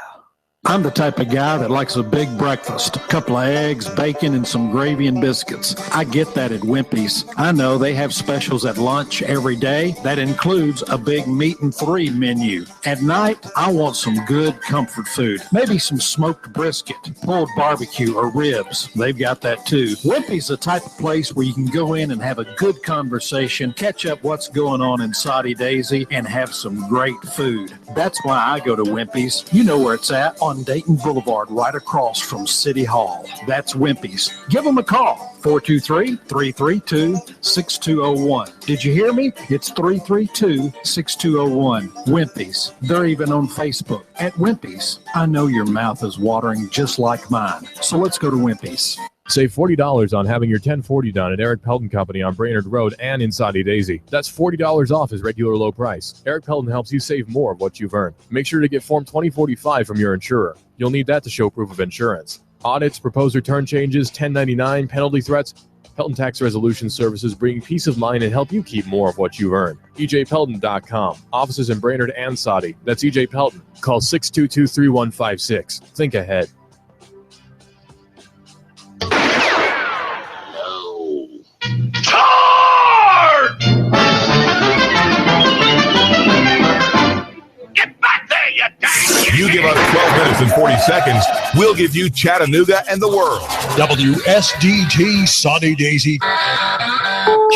I'm the type of guy that likes a big breakfast, a couple of eggs, bacon, and some gravy and biscuits. I get that at Wimpy's. I know they have specials at lunch every day. That includes a big meat and three menu. At night, I want some good comfort food. Maybe some smoked brisket, pulled barbecue, or ribs. They've got that too. Wimpy's the type of place where you can go in and have a good conversation, catch up what's going on in Soddy Daisy, and have some great food. That's why I go to Wimpy's. You know where it's at, on Dayton Boulevard, right across from City Hall. That's Wimpy's. Give them a call, 423-332-6201. Did you hear me? It's 332-6201. Wimpy's. They're even on Facebook at Wimpy's. I know your mouth is watering just like mine, so let's go to Wimpy's. Save $40 on having your 1040 done at Eric Pelton Company on Brainerd Road and in Soddy Daisy. That's $40 off his regular low price. Eric Pelton helps you save more of what you've earned. Make sure to get Form 2045 from your insurer. You'll need that to show proof of insurance. Audits, proposed return changes, 1099, penalty threats. Pelton Tax Resolution Services bring peace of mind and help you keep more of what you've earned. EJPelton.com. Offices in Brainerd and Soddy. That's EJ Pelton. Call 622-3156. Think ahead. You give us 12 minutes and 40 seconds, we'll give you Chattanooga and the world. WSDT Soddy Daisy,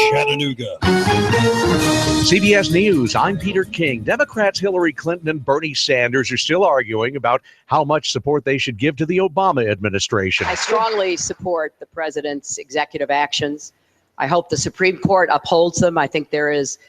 Chattanooga. CBS News, I'm Peter King. Democrats Hillary Clinton and Bernie Sanders are still arguing about how much support they should give to the Obama administration. I strongly support the president's executive actions. I hope the Supreme Court upholds them. I think there is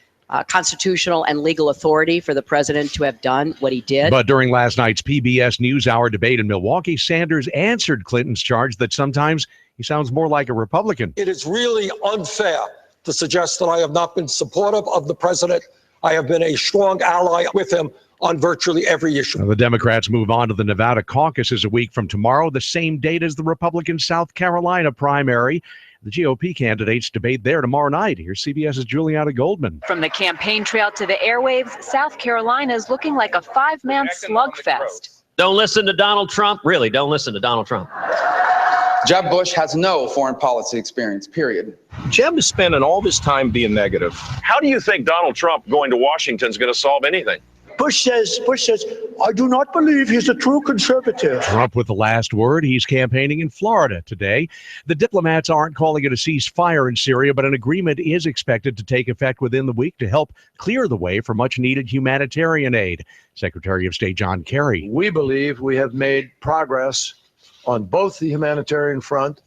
constitutional and legal authority for the president to have done what he did. But during last night's PBS NewsHour debate in Milwaukee, Sanders answered Clinton's charge that sometimes he sounds more like a Republican. It is really unfair to suggest that I have not been supportive of the president. I have been a strong ally with him on virtually every issue. The Democrats move on to the Nevada caucuses a week from tomorrow, the same date as the Republican South Carolina primary. The GOP candidates debate there tomorrow night. Here's CBS's Juliana Goldman. From the campaign trail to the airwaves, South Carolina is looking like a five-man slugfest. Don't listen to Donald Trump. Really, don't listen to Donald Trump. Jeb Bush has no foreign policy experience, period. Jeb is spending all this time being negative. How do you think Donald Trump going to Washington is going to solve anything? Bush says, I do not believe he's a true conservative. Trump with the last word. He's campaigning in Florida today. The diplomats aren't calling it a ceasefire in Syria, but an agreement is expected to take effect within the week to help clear the way for much needed humanitarian aid. Secretary of State John Kerry. We believe we have made progress on both the humanitarian front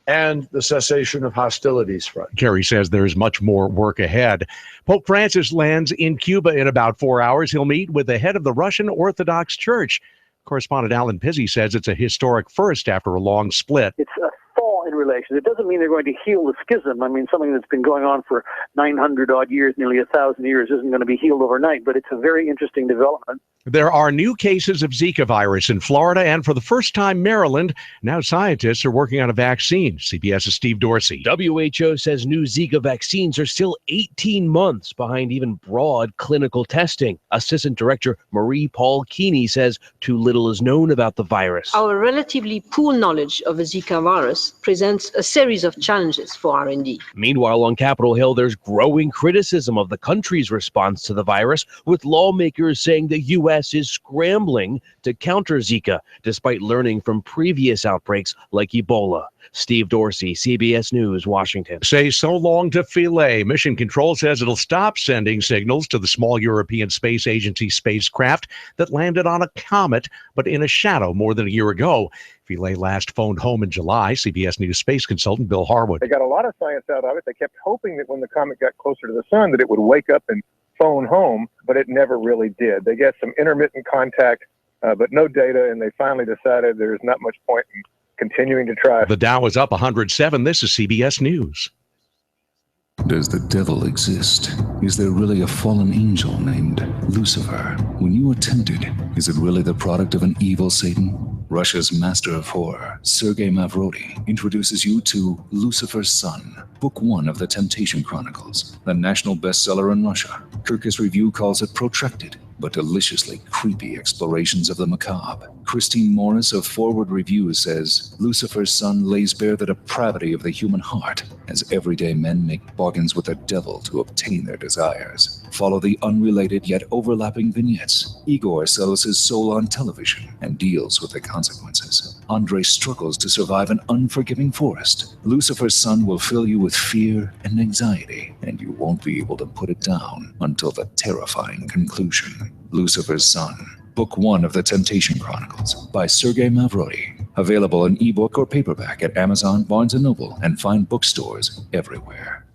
and the cessation of hostilities front. Kerry says there's much more work ahead. Pope Francis lands in Cuba in about 4 hours. He'll meet with the head of the Russian Orthodox Church. Correspondent Alan Pizzi says it's a historic first after a long split. It's a thaw in relations. It doesn't mean they're going to heal the schism. I mean, something that's been going on for 900 odd years, nearly 1,000 years, isn't going to be healed overnight, but it's a very interesting development. There are new cases of Zika virus in Florida and for the first time Maryland. Now scientists are working on a vaccine. CBS's Steve Dorsey. WHO says new Zika vaccines are still 18 months behind even broad clinical testing. Assistant Director Marie Paul Keeney says too little is known about the virus. Our relatively poor knowledge of the Zika virus presents a series of challenges for R&D. Meanwhile, on Capitol Hill, there's growing criticism of the country's response to the virus, with lawmakers saying the U.S. is scrambling to counter Zika, despite learning from previous outbreaks like Ebola. Steve Dorsey, CBS News, Washington. Say so long to Philae. Mission Control says it'll stop sending signals to the small European Space Agency spacecraft that landed on a comet, but in a shadow more than a year ago. Philae last phoned home in July. CBS News space consultant Bill Harwood. They got a lot of science out of it. They kept hoping that when the comet got closer to the sun that it would wake up and phone home, but it never really did. They get some intermittent contact, but no data, and they finally decided there's not much point in continuing to try. The Dow is up 107. This is CBS News. Does the devil exist? Is there really a fallen angel named Lucifer? When you are tempted, is it really the product of an evil Satan? Russia's master of horror, Sergei Mavrodi, introduces you to Lucifer's Son, Book 1 of the Temptation Chronicles, a national bestseller in Russia. Kirkus Review calls it protracted, but deliciously creepy explorations of the macabre. Christine Morris of Forward Review says Lucifer's Son lays bare the depravity of the human heart as everyday men make bargains with the devil to obtain their desires. Follow the unrelated yet overlapping vignettes. Igor sells his soul on television and deals with the consequences. Andre struggles to survive an unforgiving forest. Lucifer's Son will fill you with fear and anxiety, and you won't be able to put it down until the terrifying conclusion. Lucifer's Son, Book 1 of the Temptation Chronicles by Sergei Mavrodi. Available in ebook or paperback at Amazon, Barnes & Noble, and fine bookstores everywhere.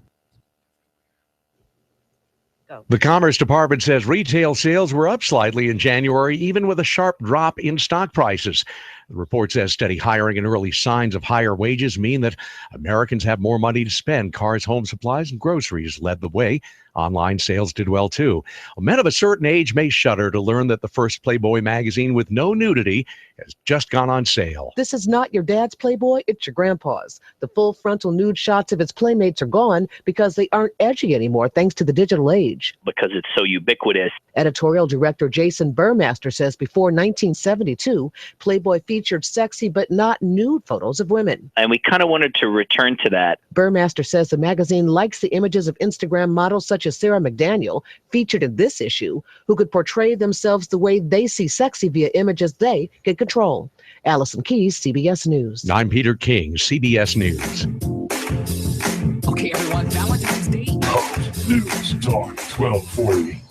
The Commerce Department says retail sales were up slightly in January, even with a sharp drop in stock prices. The report says steady hiring and early signs of higher wages mean that Americans have more money to spend. Cars, home supplies, and groceries led the way. Online sales did well, too. Men of a certain age may shudder to learn that the first Playboy magazine with no nudity has just gone on sale. This is not your dad's Playboy, it's your grandpa's. The full frontal nude shots of its playmates are gone because they aren't edgy anymore thanks to the digital age. Because it's so ubiquitous. Editorial director Jason Burmaster says before 1972, Playboy featured sexy but not nude photos of women. And we kind of wanted to return to that. Burmaster says the magazine likes the images of Instagram models such as Sarah McDaniel, featured in this issue, who could portray themselves the way they see sexy via images they can control. Allison Keyes, CBS News. I'm Peter King, CBS News. Okay, everyone, Valentine's Day. News Talk 1240.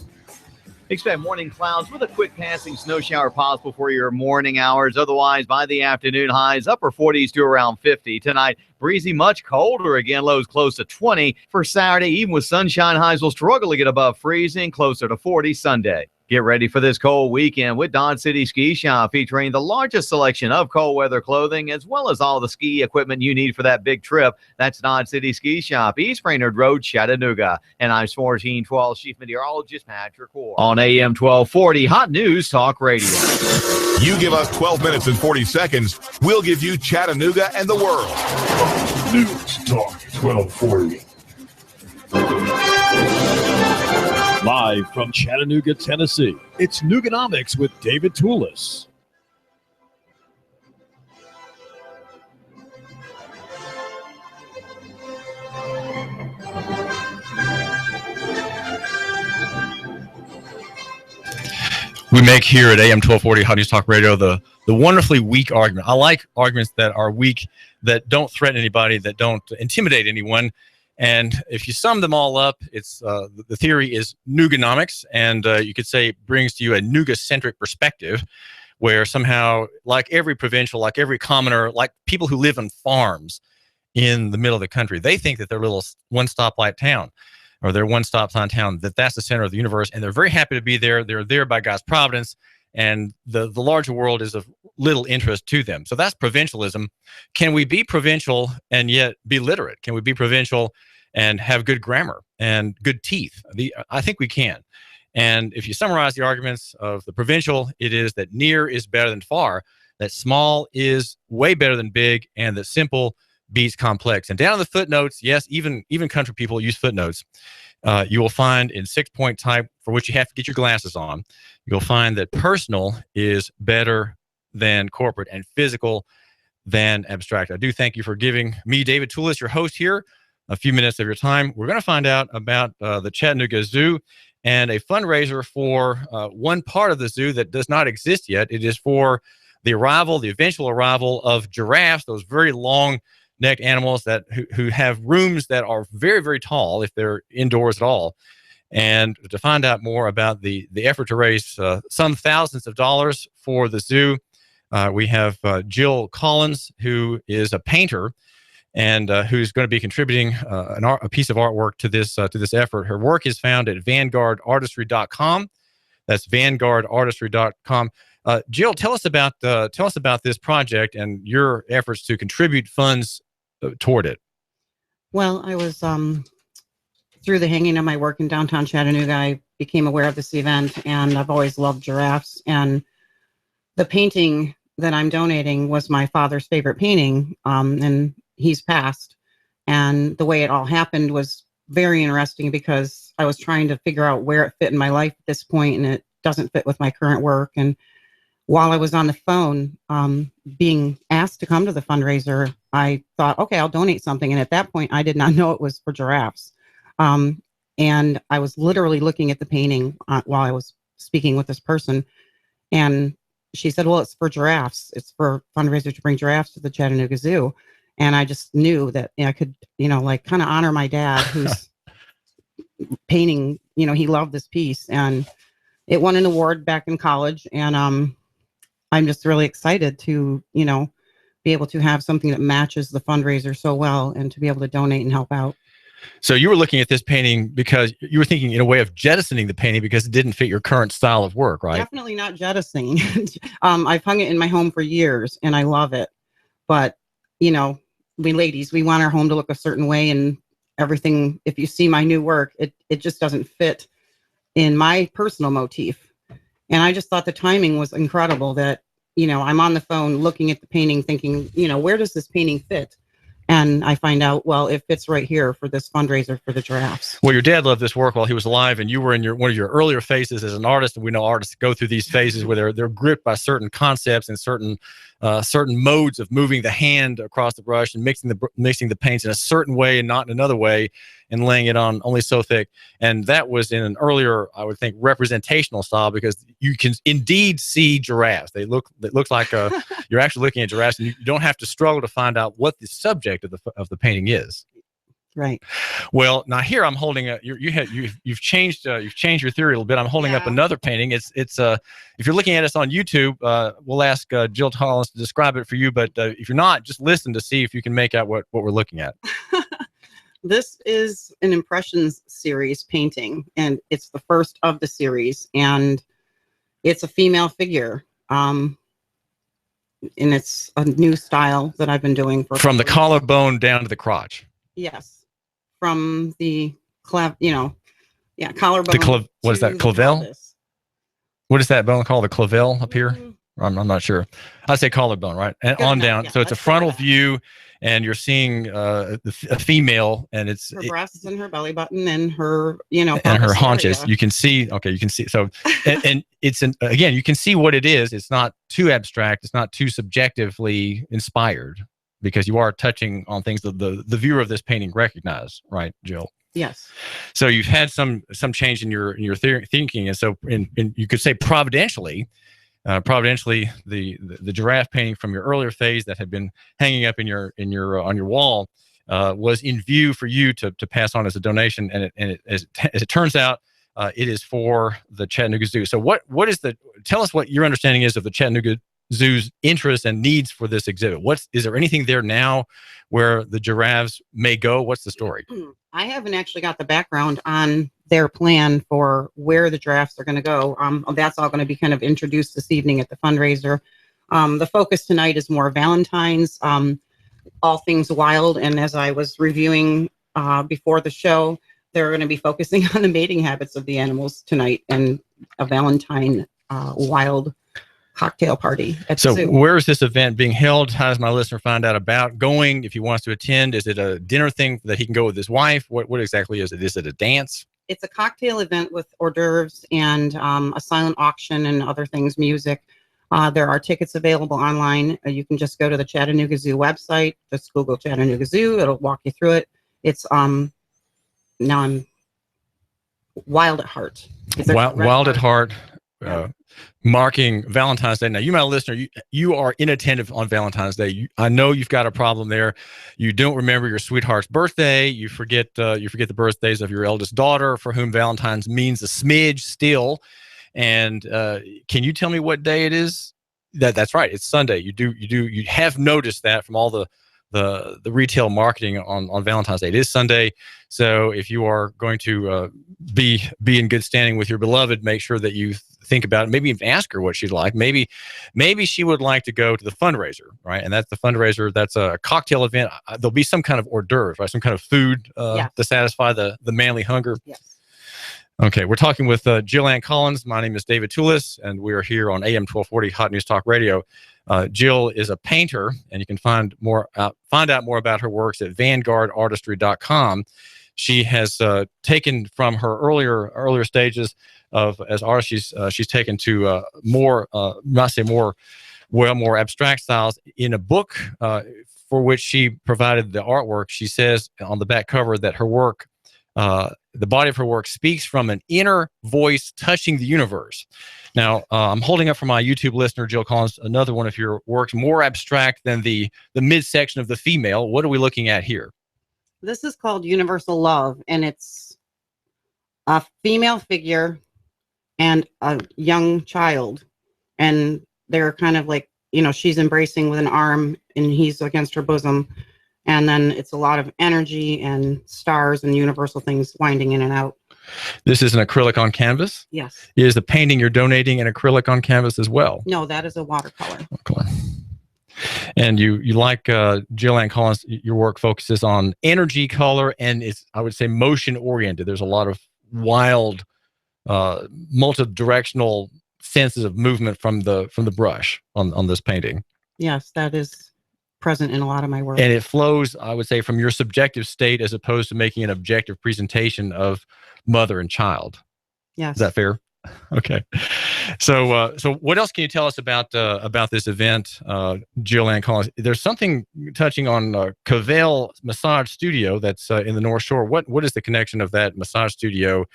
Expect morning clouds with a quick passing snow shower possible for your morning hours. Otherwise, by the afternoon, highs upper 40s to around 50. Tonight, breezy, much colder again, lows close to 20. For Saturday, even with sunshine, highs will struggle to get above freezing, closer to 40 Sunday. Get ready for this cold weekend with Dodge City Ski Shop, featuring the largest selection of cold weather clothing as well as all the ski equipment you need for that big trip. That's Dodge City Ski Shop, East Brainerd Road, Chattanooga. And I'm 1412 Chief Meteorologist Patrick Ward on AM 1240 Hot News Talk Radio. You give us 12 minutes and 40 seconds, we'll give you Chattanooga and the world. News Talk 1240. Live from Chattanooga, Tennessee, it's Nooganomics with David Tulis. We make here at AM 1240 Hot News Talk Radio the wonderfully weak argument. I like arguments that are weak, that don't threaten anybody, that don't intimidate anyone. And if you sum them all up, it's the theory is Nooganomics, and you could say it brings to you a Nooga-centric perspective, where somehow, like every provincial, like every commoner, like people who live on farms in the middle of the country. They think that their little one stoplight town or their one stop sign town, that's the center of the universe. And they're very happy to be there. They're there by God's providence. And the larger world is of little interest to them. So that's provincialism. Can we be provincial and yet be literate? Can we be provincial and have good grammar and good teeth? I think we can. And if you summarize the arguments of the provincial, it is that near is better than far, that small is way better than big, and that simple beats complex. And down in the footnotes, yes, even country people use footnotes. You will find in 6-point type, for which you have to get your glasses on, you'll find that personal is better than corporate and physical than abstract. I do thank you for giving me, David Tulis, your host here, a few minutes of your time. We're going to find out about the Chattanooga Zoo and a fundraiser for one part of the zoo that does not exist yet. It is for the eventual arrival of giraffes, those very long neck animals that who have rooms that are very, very tall if they're indoors at all. And to find out more about the effort to raise some thousands of dollars for the zoo, we have Jill Collins, who is a painter and who's going to be contributing a piece of artwork to this effort. Her work is found at vanguardartistry.com. That's vanguardartistry.com. Jill, tell us about this project and your efforts to contribute funds toward it. Well, I was through the hanging of my work in downtown Chattanooga, I became aware of this event, and I've always loved giraffes. And the painting that I'm donating was my father's favorite painting, and he's passed. And the way it all happened was very interesting because I was trying to figure out where it fit in my life at this point, and it doesn't fit with my current work. And while I was on the phone, being asked to come to the fundraiser, I thought, okay, I'll donate something. And at that point, I did not know it was for giraffes. And I was literally looking at the painting while I was speaking with this person. And she said, well, it's for giraffes. It's for a fundraiser to bring giraffes to the Chattanooga Zoo. And I just knew that I could, kind of honor my dad, who's painting, he loved this piece. And it won an award back in college. And I'm just really excited to, be able to have something that matches the fundraiser so well and to be able to donate and help out. So you were looking at this painting because you were thinking in a way of jettisoning the painting because it didn't fit your current style of work, right? Definitely not jettisoning. I've hung it in my home for years and I love it. But, we ladies, we want our home to look a certain way, and everything. If you see my new work, it just doesn't fit in my personal motif. And I just thought the timing was incredible that, I'm on the phone looking at the painting thinking, where does this painting fit? And I find out, well, it fits right here for this fundraiser for the giraffes. Well, your dad loved this work while he was alive, and you were in one of your earlier phases as an artist. And we know artists go through these phases where they're gripped by certain concepts and certain modes of moving the hand across the brush and mixing the paints in a certain way and not in another way, and laying it on only so thick. And that was in an earlier, I would think, representational style, because you can indeed see giraffes. It looks like you're actually looking at giraffes, and you don't have to struggle to find out what the subject of the painting is. Right. Well, now here I'm holding you've changed your theory a little bit. I'm holding up another painting. It's if you're looking at us on YouTube, we'll ask Jill Collins to describe it for you. But if you're not, just listen to see if you can make out what we're looking at. This is an Impressions series painting, and it's the first of the series, and it's a female figure. And it's a new style that I've been doing from the collarbone down to the crotch. Yes. From the collarbone. What is that? Clavell? What is that bone called? The clavell up here? I'm not sure. I'd say collarbone, right? And on down. Yeah, so it's a frontal view, and you're seeing a female, and it's her breasts and her belly button and her, and her haunches. Area. You can see. Okay, you can see. So, and it's again, you can see what it is. It's not too abstract. It's not too subjectively inspired, because you are touching on things that the viewer of this painting recognize, right, Jill? Yes. So you've had some change in your thinking, and so you could say providentially, the giraffe painting from your earlier phase that had been hanging up on your wall was in view for you to pass on as a donation, and as it turns out, it is for the Chattanooga Zoo. So tell us what your understanding is of the Chattanooga zoo's interest and needs for this exhibit? Is there anything there now where the giraffes may go? What's the story? I haven't actually got the background on their plan for where the giraffes are going to go. That's all going to be kind of introduced this evening at the fundraiser. The focus tonight is more Valentine's, all things wild. And as I was reviewing before the show, they're going to be focusing on the mating habits of the animals tonight and a Valentine wild cocktail party at the zoo. Where is this event being held? How does my listener find out about going if he wants to attend? Is it a dinner thing that he can go with his wife? What exactly is it? Is it a dance? It's a cocktail event with hors d'oeuvres and a silent auction and other things, music. There are tickets available online. You can just go to the Chattanooga Zoo website. Just Google Chattanooga Zoo. It'll walk you through it. It's now I'm Wild at Heart. Wild at Heart, marking Valentine's Day. Now, you, my listener, you are inattentive on Valentine's Day. I know you've got a problem there. You don't remember your sweetheart's birthday. You forget the birthdays of your eldest daughter, for whom Valentine's means a smidge still. And can you tell me what day it is? That's right. It's Sunday. You have noticed that from all the retail marketing on Valentine's Day. It is Sunday. So if you are going to be in good standing with your beloved, make sure that you think about it. Maybe even ask her what she'd like. Maybe she would like to go to the fundraiser, right? And that's the fundraiser. That's a cocktail event. There'll be some kind of hors d'oeuvre, right? Some kind of food to satisfy the manly hunger. Yes. Okay, we're talking with Jill Ann Collins. My name is David Tulis, and we are here on AM 1240 Hot News Talk Radio. Jill is a painter, and you can find out more about her works at vanguardartistry.com. She has taken from her earlier stages as artist. She's taken to more abstract styles. In a book for which she provided the artwork, she says on the back cover that her work, the body of her work, speaks from an inner voice touching the universe. Now, I'm holding up for my YouTube listener, Jill Collins, another one of your works, more abstract than the midsection of the female. What are we looking at here? This is called Universal Love, and it's a female figure and a young child. And they're kind of like, she's embracing with an arm and he's against her bosom. And then it's a lot of energy and stars and universal things winding in and out. This is an acrylic on canvas? Yes. Is the painting you're donating an acrylic on canvas as well? No, that is a watercolor. Okay. And you like Jill Ann Collins, your work focuses on energy, color, and it's, I would say, motion oriented. There's a lot of wild, multi-directional senses of movement from the brush on this painting. Yes, that is present in a lot of my work. And it flows, I would say, from your subjective state as opposed to making an objective presentation of mother and child. Yes. Is that fair? Okay. So what else can you tell us about this event, Jill Ann Collins? There's something touching on Cavell Massage Studio that's in the North Shore. What is the connection of that massage studio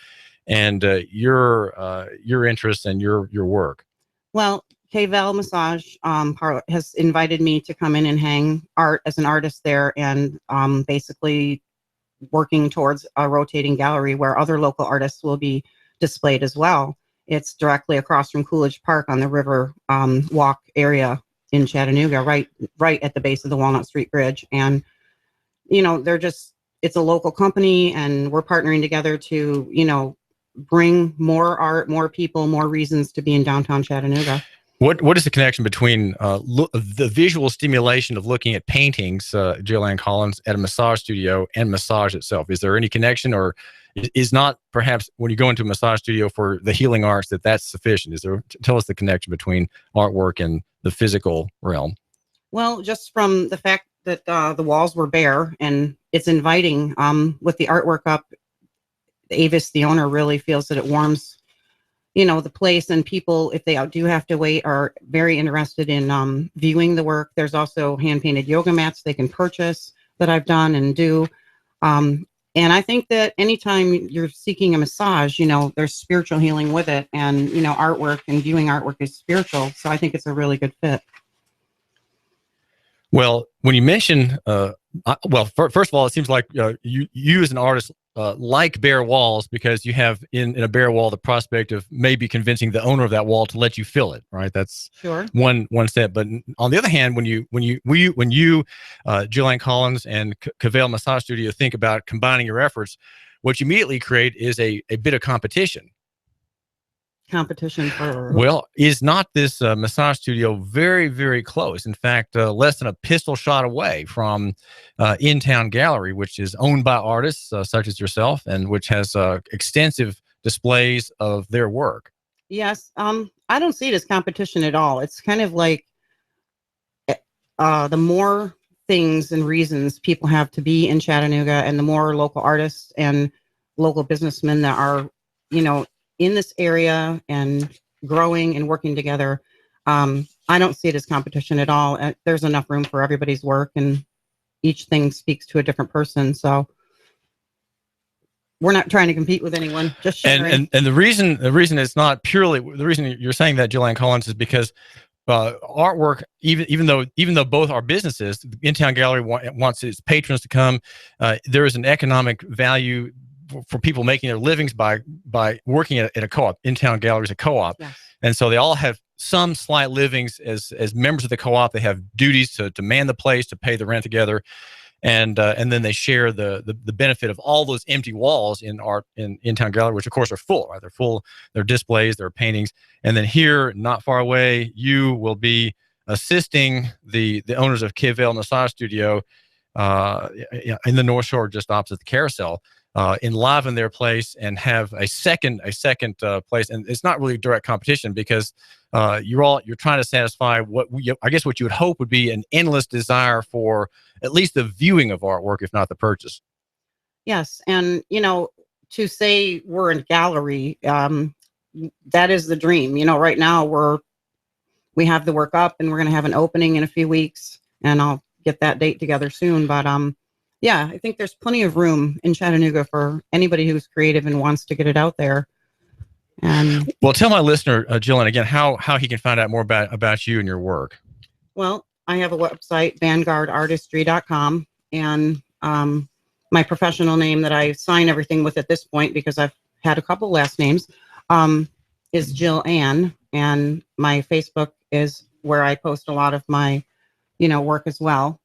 and your interest and your work? Well, Cavell Massage Parlor has invited me to come in and hang art as an artist there, and basically working towards a rotating gallery where other local artists will be displayed as well. It's directly across from Coolidge Park on the River Walk area in Chattanooga, right at the base of the Walnut Street Bridge. And, it's a local company, and we're partnering together to, bring more art, more people, more reasons to be in downtown Chattanooga. What is the connection between the visual stimulation of looking at paintings, Jill Ann Collins, at a massage studio and massage itself? Is there any connection, or is not perhaps when you go into a massage studio for the healing arts that's sufficient? Tell us the connection between artwork and the physical realm. Well, just from the fact that the walls were bare and it's inviting, with the artwork up, Avis, the owner, really feels that it warms the place, and people, if they do have to wait, are very interested in viewing the work. There's also hand-painted yoga mats they can purchase that I've done and do. And I think that anytime you're seeking a massage, there's spiritual healing with it, and, artwork and viewing artwork is spiritual. So I think it's a really good fit. Well, when you mention, first of all, it seems like you as an artist like bare walls because you have in a bare wall the prospect of maybe convincing the owner of that wall to let you fill it. Right, that's sure one step. But on the other hand, when you Jillian Collins and Cavell Massage Studio think about combining your efforts, what you immediately create is a bit of competition. Competition for well, is not this massage studio very, very close? In fact, less than a pistol shot away from In Town Gallery, which is owned by artists such as yourself, and which has extensive displays of their work. Yes, I don't see it as competition at all. It's kind of like the more things and reasons people have to be in Chattanooga, and the more local artists and local businessmen that are, in this area and growing and working together. I don't see it as competition at all. There's enough room for everybody's work, and each thing speaks to a different person. So we're not trying to compete with anyone. Just sharing. And the reason it's not purely the reason you're saying that, Jillian Collins, is because artwork, even though both are businesses, In Town Gallery wants its patrons to come. There is an economic value for people making their livings by working at a co-op. In Town Gallery is a co-op. Yes. And so they all have some slight livings as members of the co-op. They have duties to man the place, to pay the rent together, and then they share the benefit of all those empty walls in Town Gallery, which of course are full. Right, they're full. They're displays, they're paintings, and then here, not far away, you will be assisting the owners of Cavell Massage Studio in the North Shore, just opposite the Carousel. Enliven their place and have a second place, and it's not really direct competition because you're trying to satisfy what you would hope would be an endless desire for at least the viewing of artwork, if not the purchase. Yes, and to say we're in a gallery, that is the dream. Right now we have the work up, and we're going to have an opening in a few weeks, and I'll get that date together soon. But yeah, I think there's plenty of room in Chattanooga for anybody who's creative and wants to get it out there. And well, tell my listener, Jillian, again, how he can find out more about you and your work. Well, I have a website, vanguardartistry.com, and my professional name that I sign everything with at this point, because I've had a couple last names, is Jill Ann, and my Facebook is where I post a lot of my, work as well.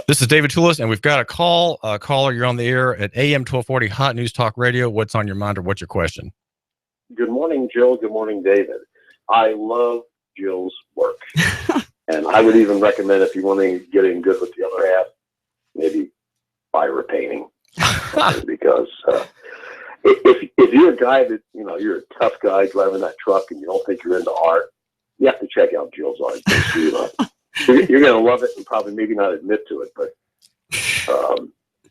This is David Tulis, and we've got a caller. You're on the air at AM 1240 Hot News Talk Radio. What's on your mind, or what's your question? Good morning, Jill. Good morning, David. I love Jill's work. And I would even recommend, if you want to get in good with the other half, maybe buy her a painting. Because if you're a guy that, you're a tough guy driving that truck and you don't think you're into art, you have to check out Jill's art. You're going to love it, and probably maybe not admit to it, but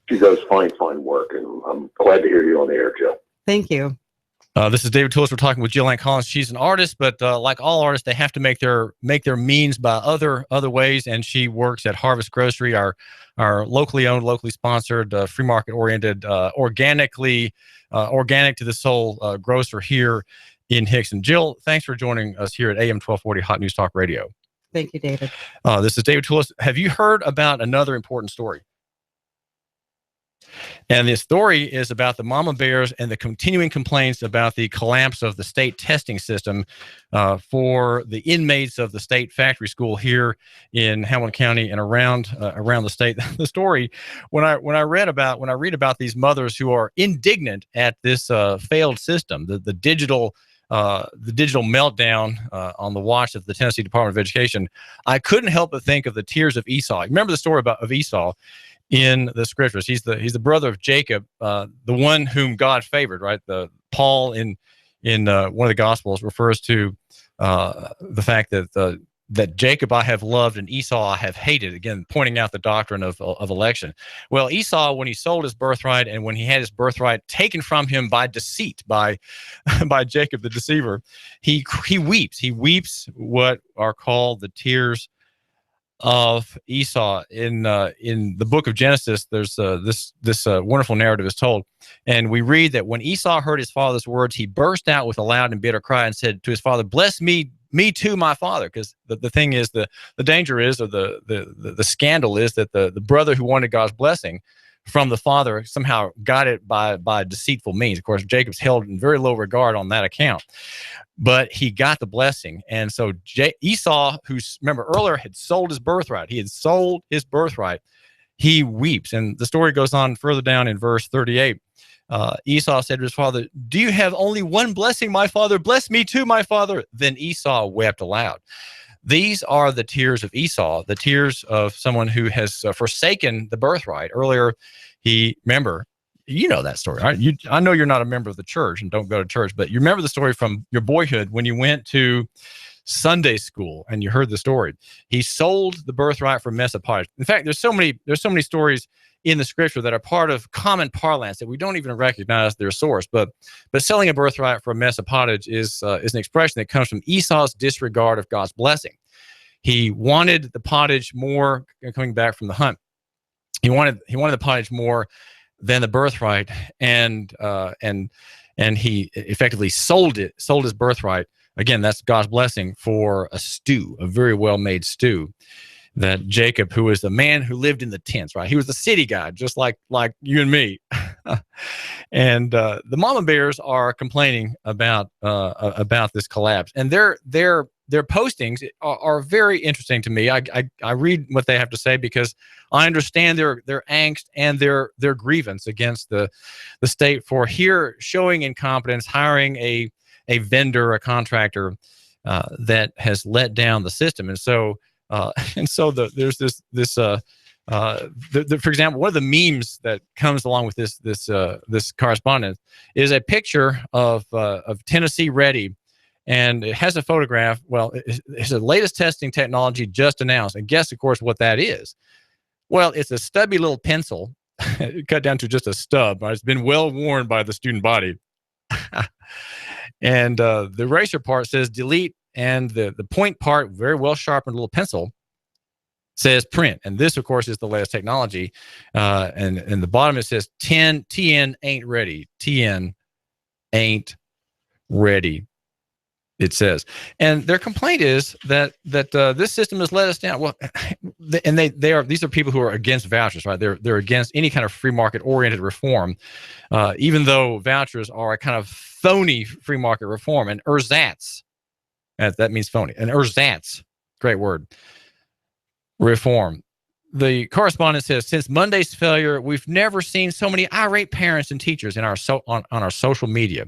she does fine work, and I'm glad to hear you on the air, Jill. Thank you. This is David Tulis. We're talking with Jillian Collins. She's an artist, but like all artists, they have to make their means by other ways, and she works at Harvest Grocery, our locally owned, locally sponsored, free market oriented, organic to the soul grocer here in Hickson. Jill, thanks for joining us here at AM 1240 Hot News Talk Radio. Thank you, David. This is David Tulis. Have you heard about another important story? And this story is about the mama bears and the continuing complaints about the collapse of the state testing system for the inmates of the state factory school here in Hamilton County and around the state. The story, when I read about these mothers who are indignant at this failed system, the digital meltdown on the watch of the Tennessee Department of Education, I couldn't help but think of the tears of Esau. Remember the story of Esau in the scriptures? He's the brother of Jacob, the one whom God favored, right? Paul in one of the Gospels refers to the fact that Jacob I have loved and Esau I have hated, again, pointing out the doctrine of election. Well, Esau, when he sold his birthright and when he had his birthright taken from him by deceit, by Jacob the deceiver, he weeps. He weeps what are called the tears of Esau. In the book of Genesis, there's this wonderful narrative is told, and we read that when Esau heard his father's words, he burst out with a loud and bitter cry and said to his father, "Bless me too, my father." Because the thing is, the danger is, or the scandal is, that the brother who wanted God's blessing from the father, somehow got it by deceitful means. Of course, Jacob's held in very low regard on that account, but he got the blessing. And so Esau, who, remember earlier, had sold his birthright. He had sold his birthright. He weeps. And the story goes on further down in verse 38. Esau said to his father, "Do you have only one blessing, my father? Bless me too, my father." Then Esau wept aloud. These are the tears of Esau, the tears of someone who has forsaken the birthright. Earlier, remember, you know that story, right? I know you're not a member of the church and don't go to church, but you remember the story from your boyhood when you went to Sunday school and you heard the story. He sold the birthright for a mess of pottage. In fact, there's so many stories in the scripture that are part of common parlance that we don't even recognize their source. But selling a birthright for a mess of pottage is an expression that comes from Esau's disregard of God's blessing. He wanted the pottage more, coming back from the hunt. He wanted the pottage more than the birthright, and he effectively sold his birthright. Again, that's God's blessing for a stew, a very well-made stew. That Jacob, who was the man who lived in the tents, right? He was the city guy, just like you and me. And the mama bears are complaining about this collapse, and their postings are very interesting to me. I read what they have to say because I understand their angst and their grievance against the state for showing incompetence, hiring a vendor, a contractor that has let down the system, and so. There's this for example, one of the memes that comes along with this correspondence is a picture of Tennessee Ready, and it has a photograph. Well, it's the latest testing technology just announced, and guess, of course, what that is. Well, it's a stubby little pencil, cut down to just a stub. Right? It's been well worn by the student body, and the eraser part says delete. And the point part, very well sharpened little pencil, says print. And this, of course, is the latest technology. And the bottom it says TN ain't ready. TN ain't ready, it says. And their complaint is that this system has let us down. Well, and these are people who are against vouchers, right? They're against any kind of free market oriented reform, even though vouchers are a kind of phony free market reform. And ersatz. That means phony. And ersatz, great word, reform. The correspondent says, since Monday's failure, we've never seen so many irate parents and teachers on our social media.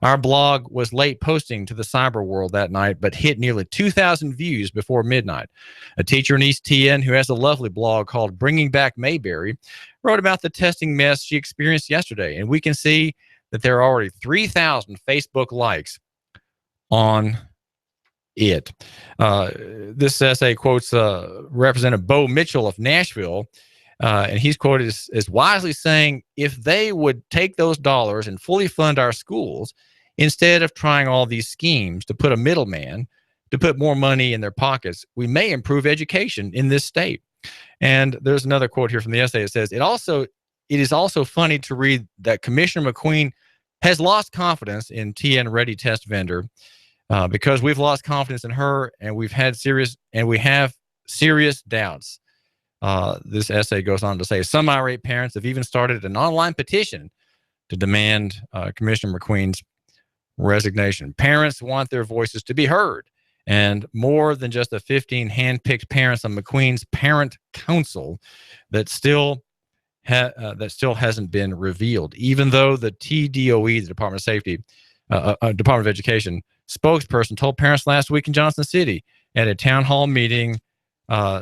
Our blog was late posting to the cyber world that night, but hit nearly 2,000 views before midnight. A teacher in East TN who has a lovely blog called Bringing Back Mayberry wrote about the testing mess she experienced yesterday, and we can see that there are already 3,000 Facebook likes on it. This essay quotes Representative Bo Mitchell of Nashville, and he's quoted as wisely saying, if they would take those dollars and fully fund our schools instead of trying all these schemes to put a middleman to put more money in their pockets, we may improve education in this state. And there's another quote here from the essay. It says, it is also funny to read that Commissioner McQueen has lost confidence in TN Ready test vendor because we've lost confidence in her, and we have serious doubts. This essay goes on to say some irate parents have even started an online petition to demand Commissioner McQueen's resignation. Parents want their voices to be heard, and more than just the 15 hand-picked parents on McQueen's parent council that still hasn't been revealed, even though the TDOE, the Department of Safety, Department of Education spokesperson told parents last week in Johnson City at a town hall meeting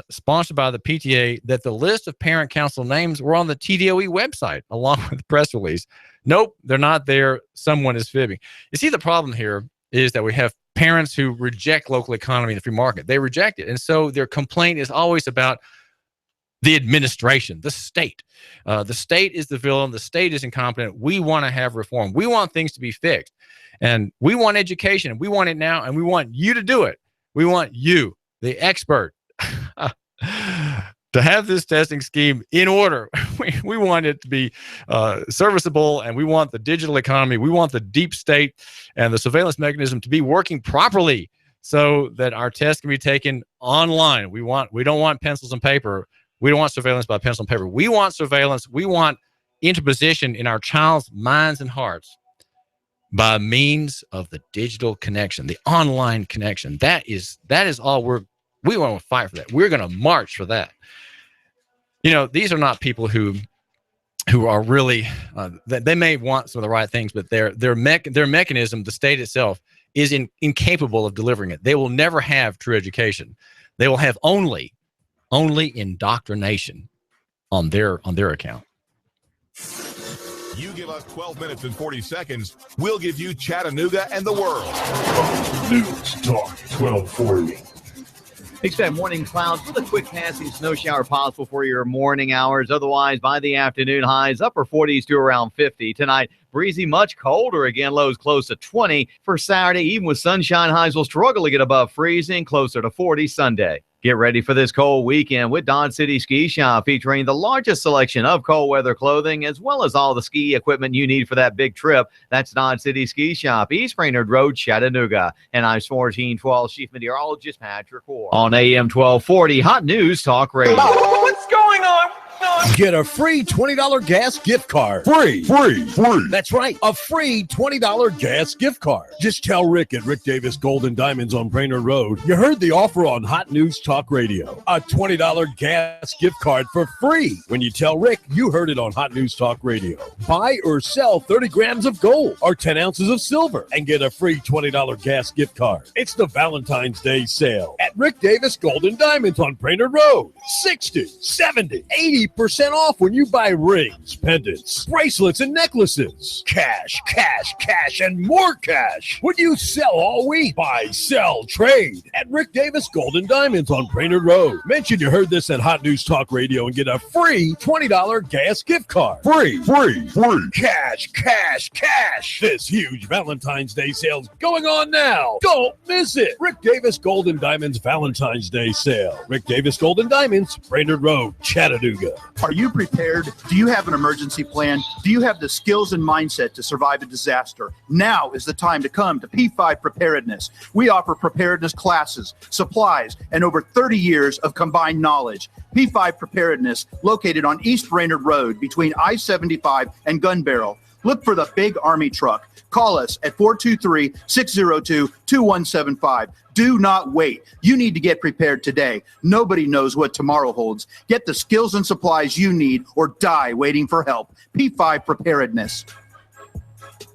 sponsored by the PTA that the list of parent council names were on the TDOE website along with the press release. Nope, they're not there. Someone is fibbing. You see, the problem here is that we have parents who reject local economy and the free market. They reject it. And so their complaint is always about the administration, the state. The state is the villain. The state is incompetent. We want to have reform. We want things to be fixed. And we want education. We want it now, and we want you to do it. We want you, the expert, to have this testing scheme in order. We want it to be serviceable, and we want the digital economy. We want the deep state and the surveillance mechanism to be working properly so that our tests can be taken online. We don't want pencils and paper. We don't want surveillance by pencil and paper. We want surveillance. We want interposition in our child's minds and hearts by means of the digital connection, the online connection. That is all we want to fight for that. We're going to march for that. These are not people who are really, they may want some of the right things, but their mechanism, the state itself, is incapable of delivering it. They will never have true education. They will have only indoctrination on their account. You give us 12 minutes and 40 seconds, we'll give you Chattanooga and the world. News Talk 1240. Expect morning clouds with a quick passing snow shower possible for your morning hours. Otherwise, by the afternoon, highs upper 40s to around 50. Tonight, breezy, much colder again, lows close to 20. For Saturday, even with sunshine, highs will struggle to get above freezing, closer to 40 Sunday. Get ready for this cold weekend with Dodge City Ski Shop, featuring the largest selection of cold weather clothing, as well as all the ski equipment you need for that big trip. That's Dodge City Ski Shop, East Brainerd Road, Chattanooga. And I'm 1412 Chief Meteorologist Patrick Ward on AM 1240 Hot News Talk Radio. What's going on? Get a free $20 gas gift card. Free. That's right. A free $20 gas gift card. Just tell Rick at Rick Davis Gold and Diamonds on Brainerd Road you heard the offer on Hot News Talk Radio. A $20 gas gift card for free. When you tell Rick you heard it on Hot News Talk Radio. Buy or sell 30 grams of gold or 10 ounces of silver and get a free $20 gas gift card. It's the Valentine's Day sale at Rick Davis Gold and Diamonds on Brainerd Road. 60, 70, 80% off when you buy rings, pendants, bracelets, and necklaces. Cash, and more cash when you sell all week. Buy, sell, trade at Rick Davis Gold and Diamonds on Brainerd Road. Mention you heard this at Hot News Talk Radio and get a free $20 gas gift card. Free. Cash. This huge Valentine's Day sale's going on now. Don't miss it. Rick Davis Gold and Diamonds Valentine's Day sale. Rick Davis Gold and Diamonds, Brainerd Road, Chattanooga. Are you prepared? Do you have an emergency plan? Do you have the skills and mindset to survive a disaster? Now is the time to come to P5 Preparedness. We offer preparedness classes, supplies, and over 30 years of combined knowledge. P5 Preparedness, located on East Brainerd Road between I-75 and Gun Barrel. Look for the big Army truck. Call us at 423-602-2175. Do not wait. You need to get prepared today. Nobody knows what tomorrow holds. Get the skills and supplies you need or die waiting for help. P5 Preparedness.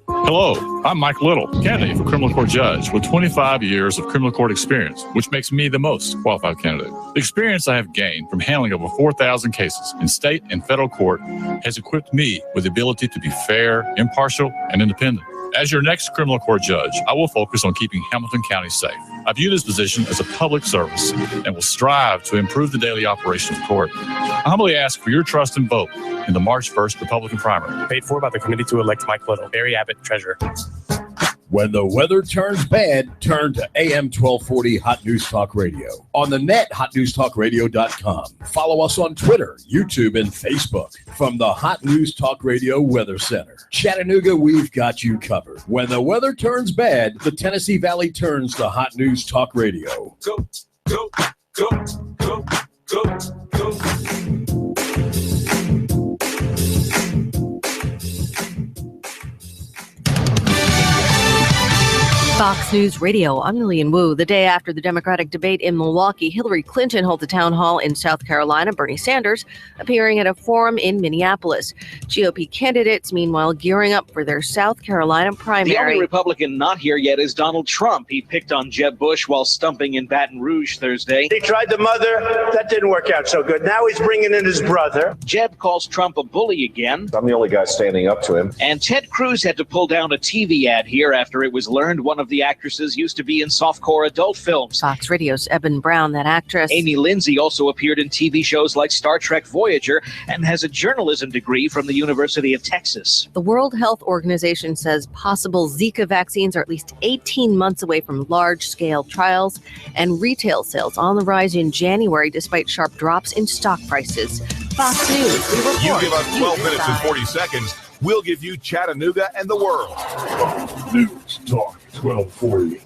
Hello, I'm Mike Little, candidate for criminal court judge with 25 years of criminal court experience, which makes me the most qualified candidate. The experience I have gained from handling over 4,000 cases in state and federal court has equipped me with the ability to be fair, impartial, and independent. As your next criminal court judge, I will focus on keeping Hamilton County safe. I view this position as a public service and will strive to improve the daily operation of the court. I humbly ask for your trust and vote in the March 1st Republican primary. Paid for by the committee to elect Mike Little, Barry Abbott, Treasurer. When the weather turns bad, turn to AM 1240 Hot News Talk Radio. On the net, hotnewstalkradio.com. Follow us on Twitter, YouTube, and Facebook. From the Hot News Talk Radio Weather Center. Chattanooga, we've got you covered. When the weather turns bad, the Tennessee Valley turns to Hot News Talk Radio. Go. Fox News Radio, I'm Lillian Wu. The day after the Democratic debate in Milwaukee, Hillary Clinton holds a town hall in South Carolina. Bernie Sanders appearing at a forum in Minneapolis. GOP candidates, meanwhile, gearing up for their South Carolina primary. The only Republican not here yet is Donald Trump. He picked on Jeb Bush while stumping in Baton Rouge Thursday. He tried the mother. That didn't work out so good. Now he's bringing in his brother. Jeb calls Trump a bully again. I'm the only guy standing up to him. And Ted Cruz had to pull down a TV ad here after it was learned one of the actresses used to be in softcore adult films. Fox Radio's Eben Brown, that actress. Amy Lindsay also appeared in TV shows like Star Trek Voyager and has a journalism degree from the University of Texas. The World Health Organization says possible Zika vaccines are at least 18 months away from large-scale trials, and retail sales on the rise in January despite sharp drops in stock prices. Fox News, we report. You give us 12 minutes and 40 seconds, we'll give you Chattanooga and the world. News Talk 1240.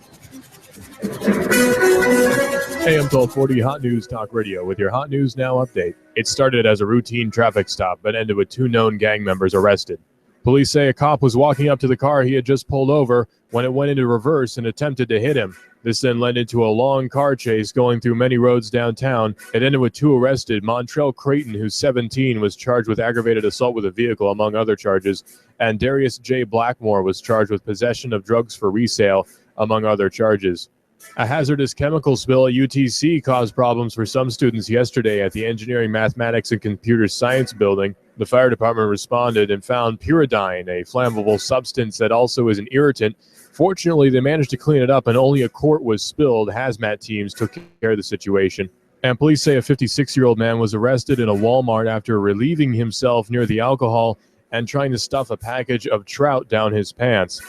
AM 1240 Hot News Talk Radio with your Hot News Now update. It started as a routine traffic stop, but ended with 2 known gang members arrested. Police say a cop was walking up to the car he had just pulled over when it went into reverse and attempted to hit him. This then led into a long car chase going through many roads downtown. It ended with 2 arrested. Montrell Creighton, who's 17, was charged with aggravated assault with a vehicle, among other charges. And Darius J. Blackmore was charged with possession of drugs for resale, among other charges. A hazardous chemical spill at UTC caused problems for some students yesterday at the Engineering, Mathematics, and Computer Science building. The fire department responded and found pyridine, a flammable substance that also is an irritant. Fortunately, they managed to clean it up and only a quart was spilled. Hazmat teams took care of the situation. And police say a 56-year-old man was arrested in a Walmart after relieving himself near the alcohol and trying to stuff a package of trout down his pants.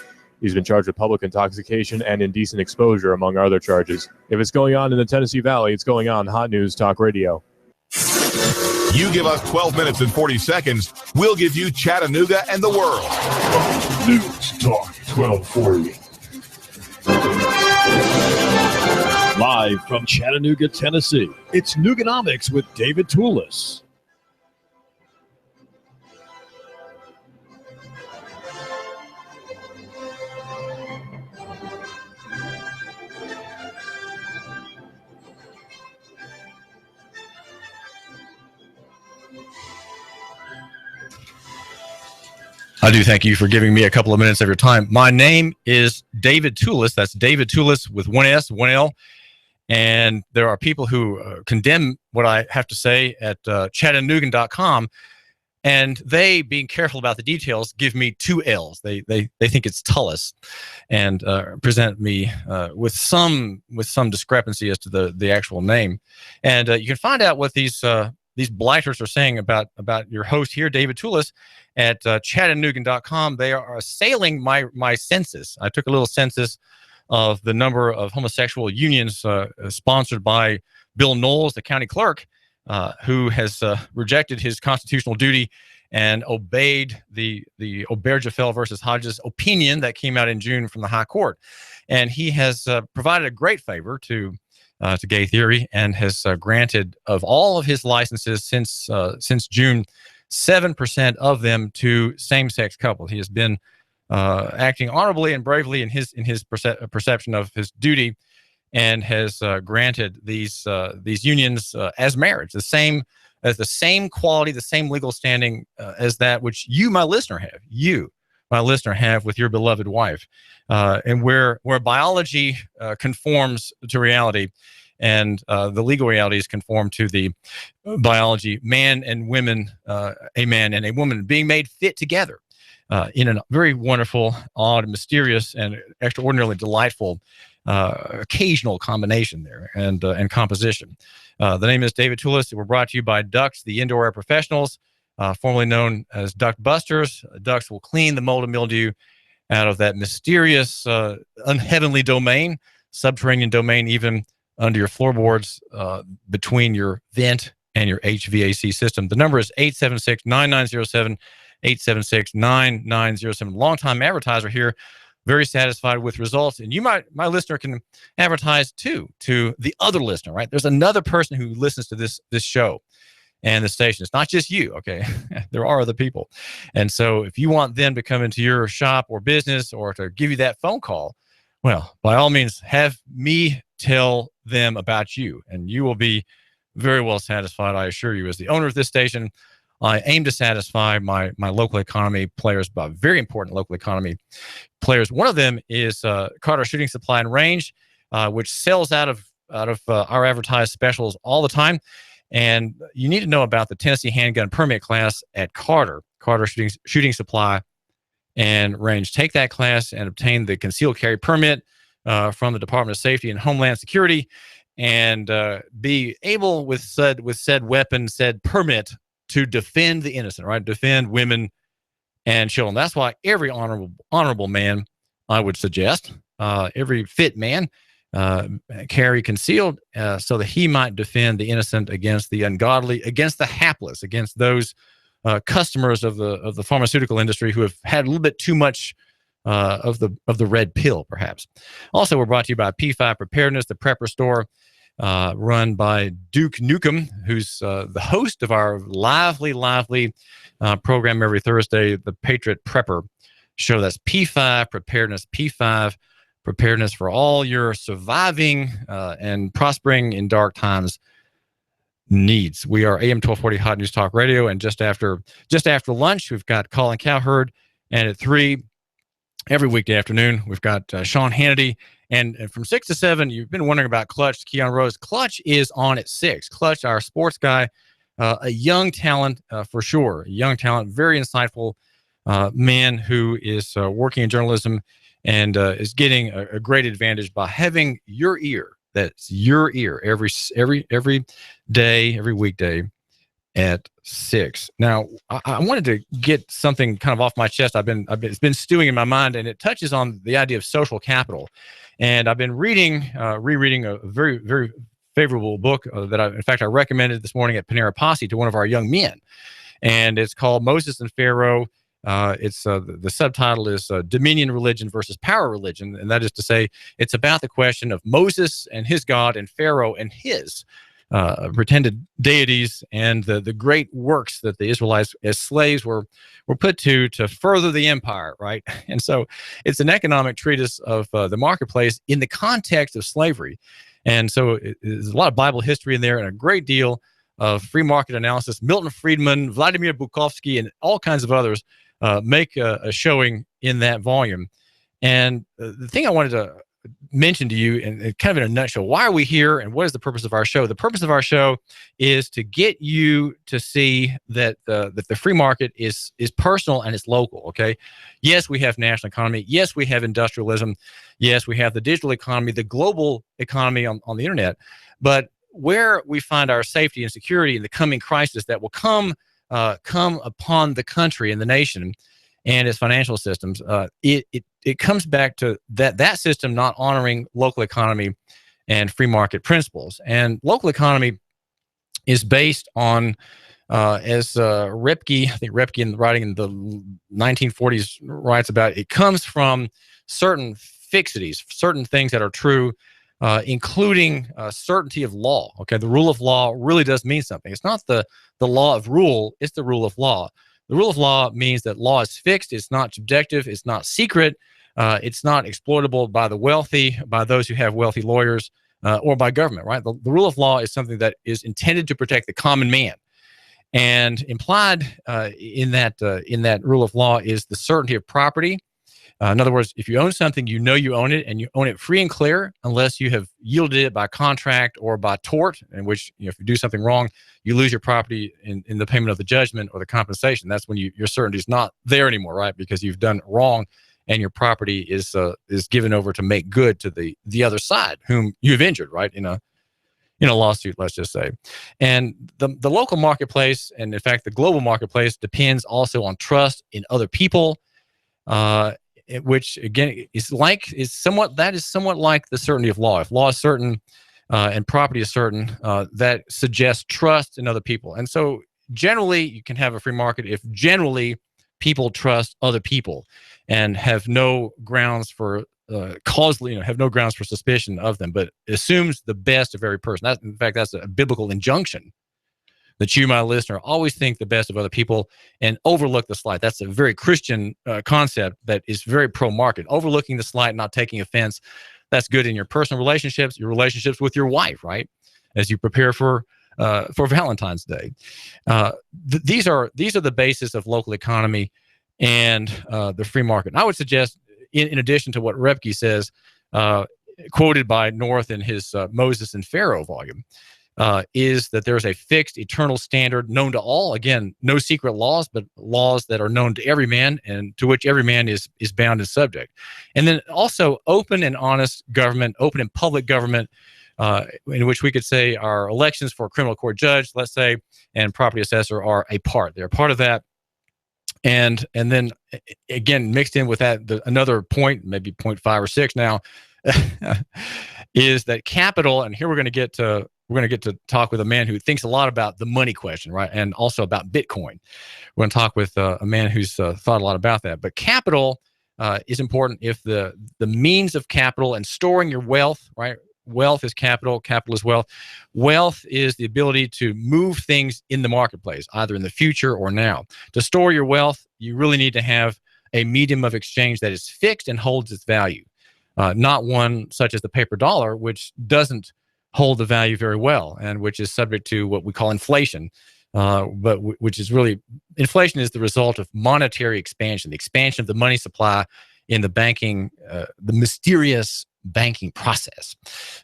He's been charged with public intoxication and indecent exposure, among other charges. If it's going on in the Tennessee Valley, it's going on Hot News Talk Radio. You give us 12 minutes and 40 seconds, we'll give you Chattanooga and the world. News Talk 1240. Live from Chattanooga, Tennessee, it's Nooganomics with David Tulis. I do thank you for giving me a couple of minutes of your time. My name is David Tulis. That's David Tulis with 1 S, 1 L. And there are people who condemn what I have to say at Chattanoogan.com. And they, being careful about the details, give me 2 L's. They think it's Tullis, and present me with some discrepancy as to the actual name. And you can find out what these blighters are saying about your host here, David Tulis, at Chattanoogan.com. They are assailing my census. I took a little census of the number of homosexual unions sponsored by Bill Knowles, the county clerk, who has rejected his constitutional duty and obeyed the Obergefell versus Hodges opinion that came out in June from the High Court. And he has provided a great favor to gay theory and has granted, of all of his licenses since June, 7% of them to same-sex couples. He has been acting honorably and bravely in his perception of his duty, and has granted these unions as marriage, the same quality, the same legal standing as that which you, my listener, have. You, my listener, have with your beloved wife, and where biology conforms to reality, and the legal realities conform to the biology. Man and women, a man and a woman, being made fit together in a very wonderful, odd, mysterious, and extraordinarily delightful occasional combination there and composition. The name is David Tulis. We're brought to you by Ducks, the indoor air professionals, formerly known as Duck Busters. Ducks will clean the mold and mildew out of that mysterious, unheavenly domain, subterranean domain, even under your floorboards, between your vent and your HVAC system. The number is 876-9907, 876-9907. Longtime advertiser here, very satisfied with results. And my listener can advertise too to the other listener, right? There's another person who listens to this show and the station. It's not just you, okay? There are other people. And so if you want them to come into your shop or business or to give you that phone call, well, by all means, have me tell them about you, and you will be very well satisfied, I assure you. As the owner of this station, I aim to satisfy my local economy players, but very important local economy players. One of them is Carter Shooting Supply and Range, which sells out of our advertised specials all the time. And you need to know about the Tennessee Handgun Permit class at Carter Shooting Supply and Range. Take that class and obtain the concealed carry permit from the Department of Safety and Homeland Security, and be able with said weapon, said permit, to defend the innocent, right? Defend women and children. That's why every honorable man, I would suggest, every fit man, carry concealed, so that he might defend the innocent against the ungodly, against the hapless, against those customers of the pharmaceutical industry who have had a little bit too much of the red pill, perhaps. Also, we're brought to you by P5 Preparedness, the Prepper Store. run by Duke Nukem, who's the host of our lively program every Thursday, the Patriot Prepper show. That's P5 Preparedness, P5 Preparedness for all your surviving and prospering in dark times needs. We are AM 1240 Hot News Talk Radio, and just after lunch, we've got Colin Cowherd, and at 3 every weekday afternoon, we've got Sean Hannity. And from 6 to 7, you've been wondering about Clutch, Keon Rose. Clutch is on at 6. Clutch, our sports guy, a young talent for sure. A young talent, very insightful man who is working in journalism and is getting a great advantage by having your ear. That's your ear every day, every weekday at 6. Now, I wanted to get something kind of off my chest. It's been stewing in my mind, and it touches on the idea of social capital. And I've been rereading a very, very favorable book that I recommended this morning at Panera Posse to one of our young men. And it's called Moses and Pharaoh. The subtitle is Dominion Religion versus Power Religion. And that is to say, it's about the question of Moses and his God and Pharaoh and his pretended deities and the great works that the Israelites as slaves were put to further the empire, right? And so it's an economic treatise of the marketplace in the context of slavery. And so there's a lot of Bible history in there and a great deal of free market analysis. Milton Friedman, Vladimir Bukovsky, and all kinds of others make a showing in that volume. And the thing I wanted to mention to you, and kind of in a nutshell, why are we here and what is the purpose of our show? The purpose of our show is to get you to see that the free market is personal and it's local, okay? Yes, we have national economy. Yes, we have industrialism. Yes, we have the digital economy, the global economy on the internet. But where we find our safety and security in the coming crisis that will come upon the country and the nation and its financial systems, it comes back to that system not honoring local economy and free market principles. And local economy is based on, as Ripke, I think Ripke in writing in the 1940s writes about, it comes from certain fixities, certain things that are true, including certainty of law. Okay, the rule of law really does mean something. It's not the law of rule, it's the rule of law. The rule of law means that law is fixed, it's not subjective, it's not secret, it's not exploitable by the wealthy, by those who have wealthy lawyers, or by government, right? The rule of law is something that is intended to protect the common man. And implied in that rule of law is the certainty of property. In other words, if you own something, you know you own it, and you own it free and clear, unless you have yielded it by contract or by tort, in which, if you do something wrong, you lose your property in the payment of the judgment or the compensation. That's when your certainty is not there anymore, right? Because you've done wrong, and your property is given over to make good to the other side, whom you've injured, right? In a lawsuit, let's just say. And the local marketplace, and in fact the global marketplace, depends also on trust in other people. Which again is somewhat like the certainty of law. If law is certain and property is certain, that suggests trust in other people. And so generally you can have a free market if generally people trust other people and have no grounds for have no grounds for suspicion of them, but assumes the best of every person. In fact, that's a biblical injunction, that you, my listener, always think the best of other people and overlook the slight. That's a very Christian concept that is very pro-market. Overlooking the slight, not taking offense, that's good in your personal relationships, your relationships with your wife, right? As you prepare for Valentine's Day. These are the basis of local economy and the free market. And I would suggest, in addition to what Ripke says, quoted by North in his Moses and Pharaoh volume, is that there's a fixed eternal standard known to all. Again, no secret laws, but laws that are known to every man and to which every man is bound and subject. And then also open and honest government, open and public government, in which we could say our elections for a criminal court judge, let's say, and property assessor are a part. They're a part of that. And then again, mixed in with that, another point, maybe 0.5 or 6 now, is that capital, and here we're going to get to talk with a man who thinks a lot about the money question, right? And also about Bitcoin. We're going to talk with a man who's thought a lot about that. But capital is important if the means of capital and storing your wealth, right? wealth is capital, capital is wealth. Wealth is the ability to move things in the marketplace, either in the future or now. To store your wealth, you really need to have a medium of exchange that is fixed and holds its value, not one such as the paper dollar, which doesn't hold the value very well and which is subject to what we call inflation. Which is really, inflation is the result of monetary expansion, the expansion of the money supply in the banking, the mysterious banking process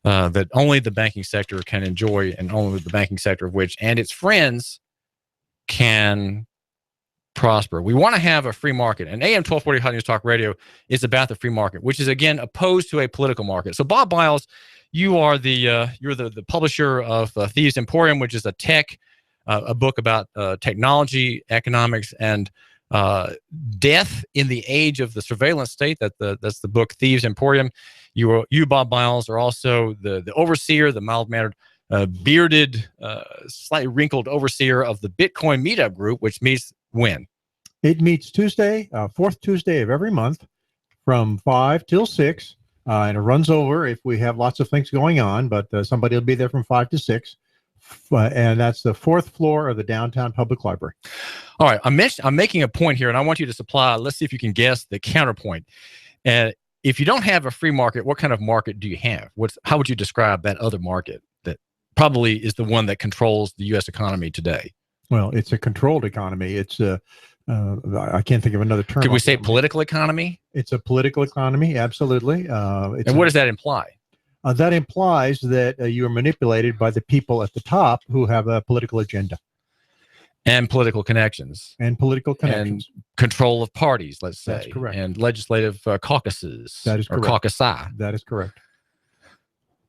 that only the banking sector can enjoy, and only the banking sector of which and its friends can prosper. We want to have a free market, and AM 1240 Hot News Talk Radio is about the free market, which is again opposed to a political market. So Bob Biles, you are you're the publisher of Thieves Emporium, which is a book about technology, economics, and death in the age of the surveillance state. That's the book Thieves Emporium. You, Bob Biles, are also the overseer, the mild-mannered, bearded, slightly wrinkled overseer of the Bitcoin Meetup Group, which meets when? It meets Tuesday, fourth Tuesday of every month from 5 till 6, and it runs over if we have lots of things going on, but somebody will be there from 5 to 6. And that's the fourth floor of the downtown public library. All right, I'm making a point here, and I want you to supply. Let's see if you can guess the counterpoint. And if you don't have a free market, what kind of market do you have? How would you describe that other market that probably is the one that controls the U.S. economy today? Well, it's a controlled economy. It's I can't think of another term. Could we say political economy? It's a political economy, absolutely. And what does that imply? That implies that you are manipulated by the people at the top who have a political agenda. And political connections. And And control of parties, let's say. That's correct. And legislative caucuses. That is correct. Or caucusi. That is correct.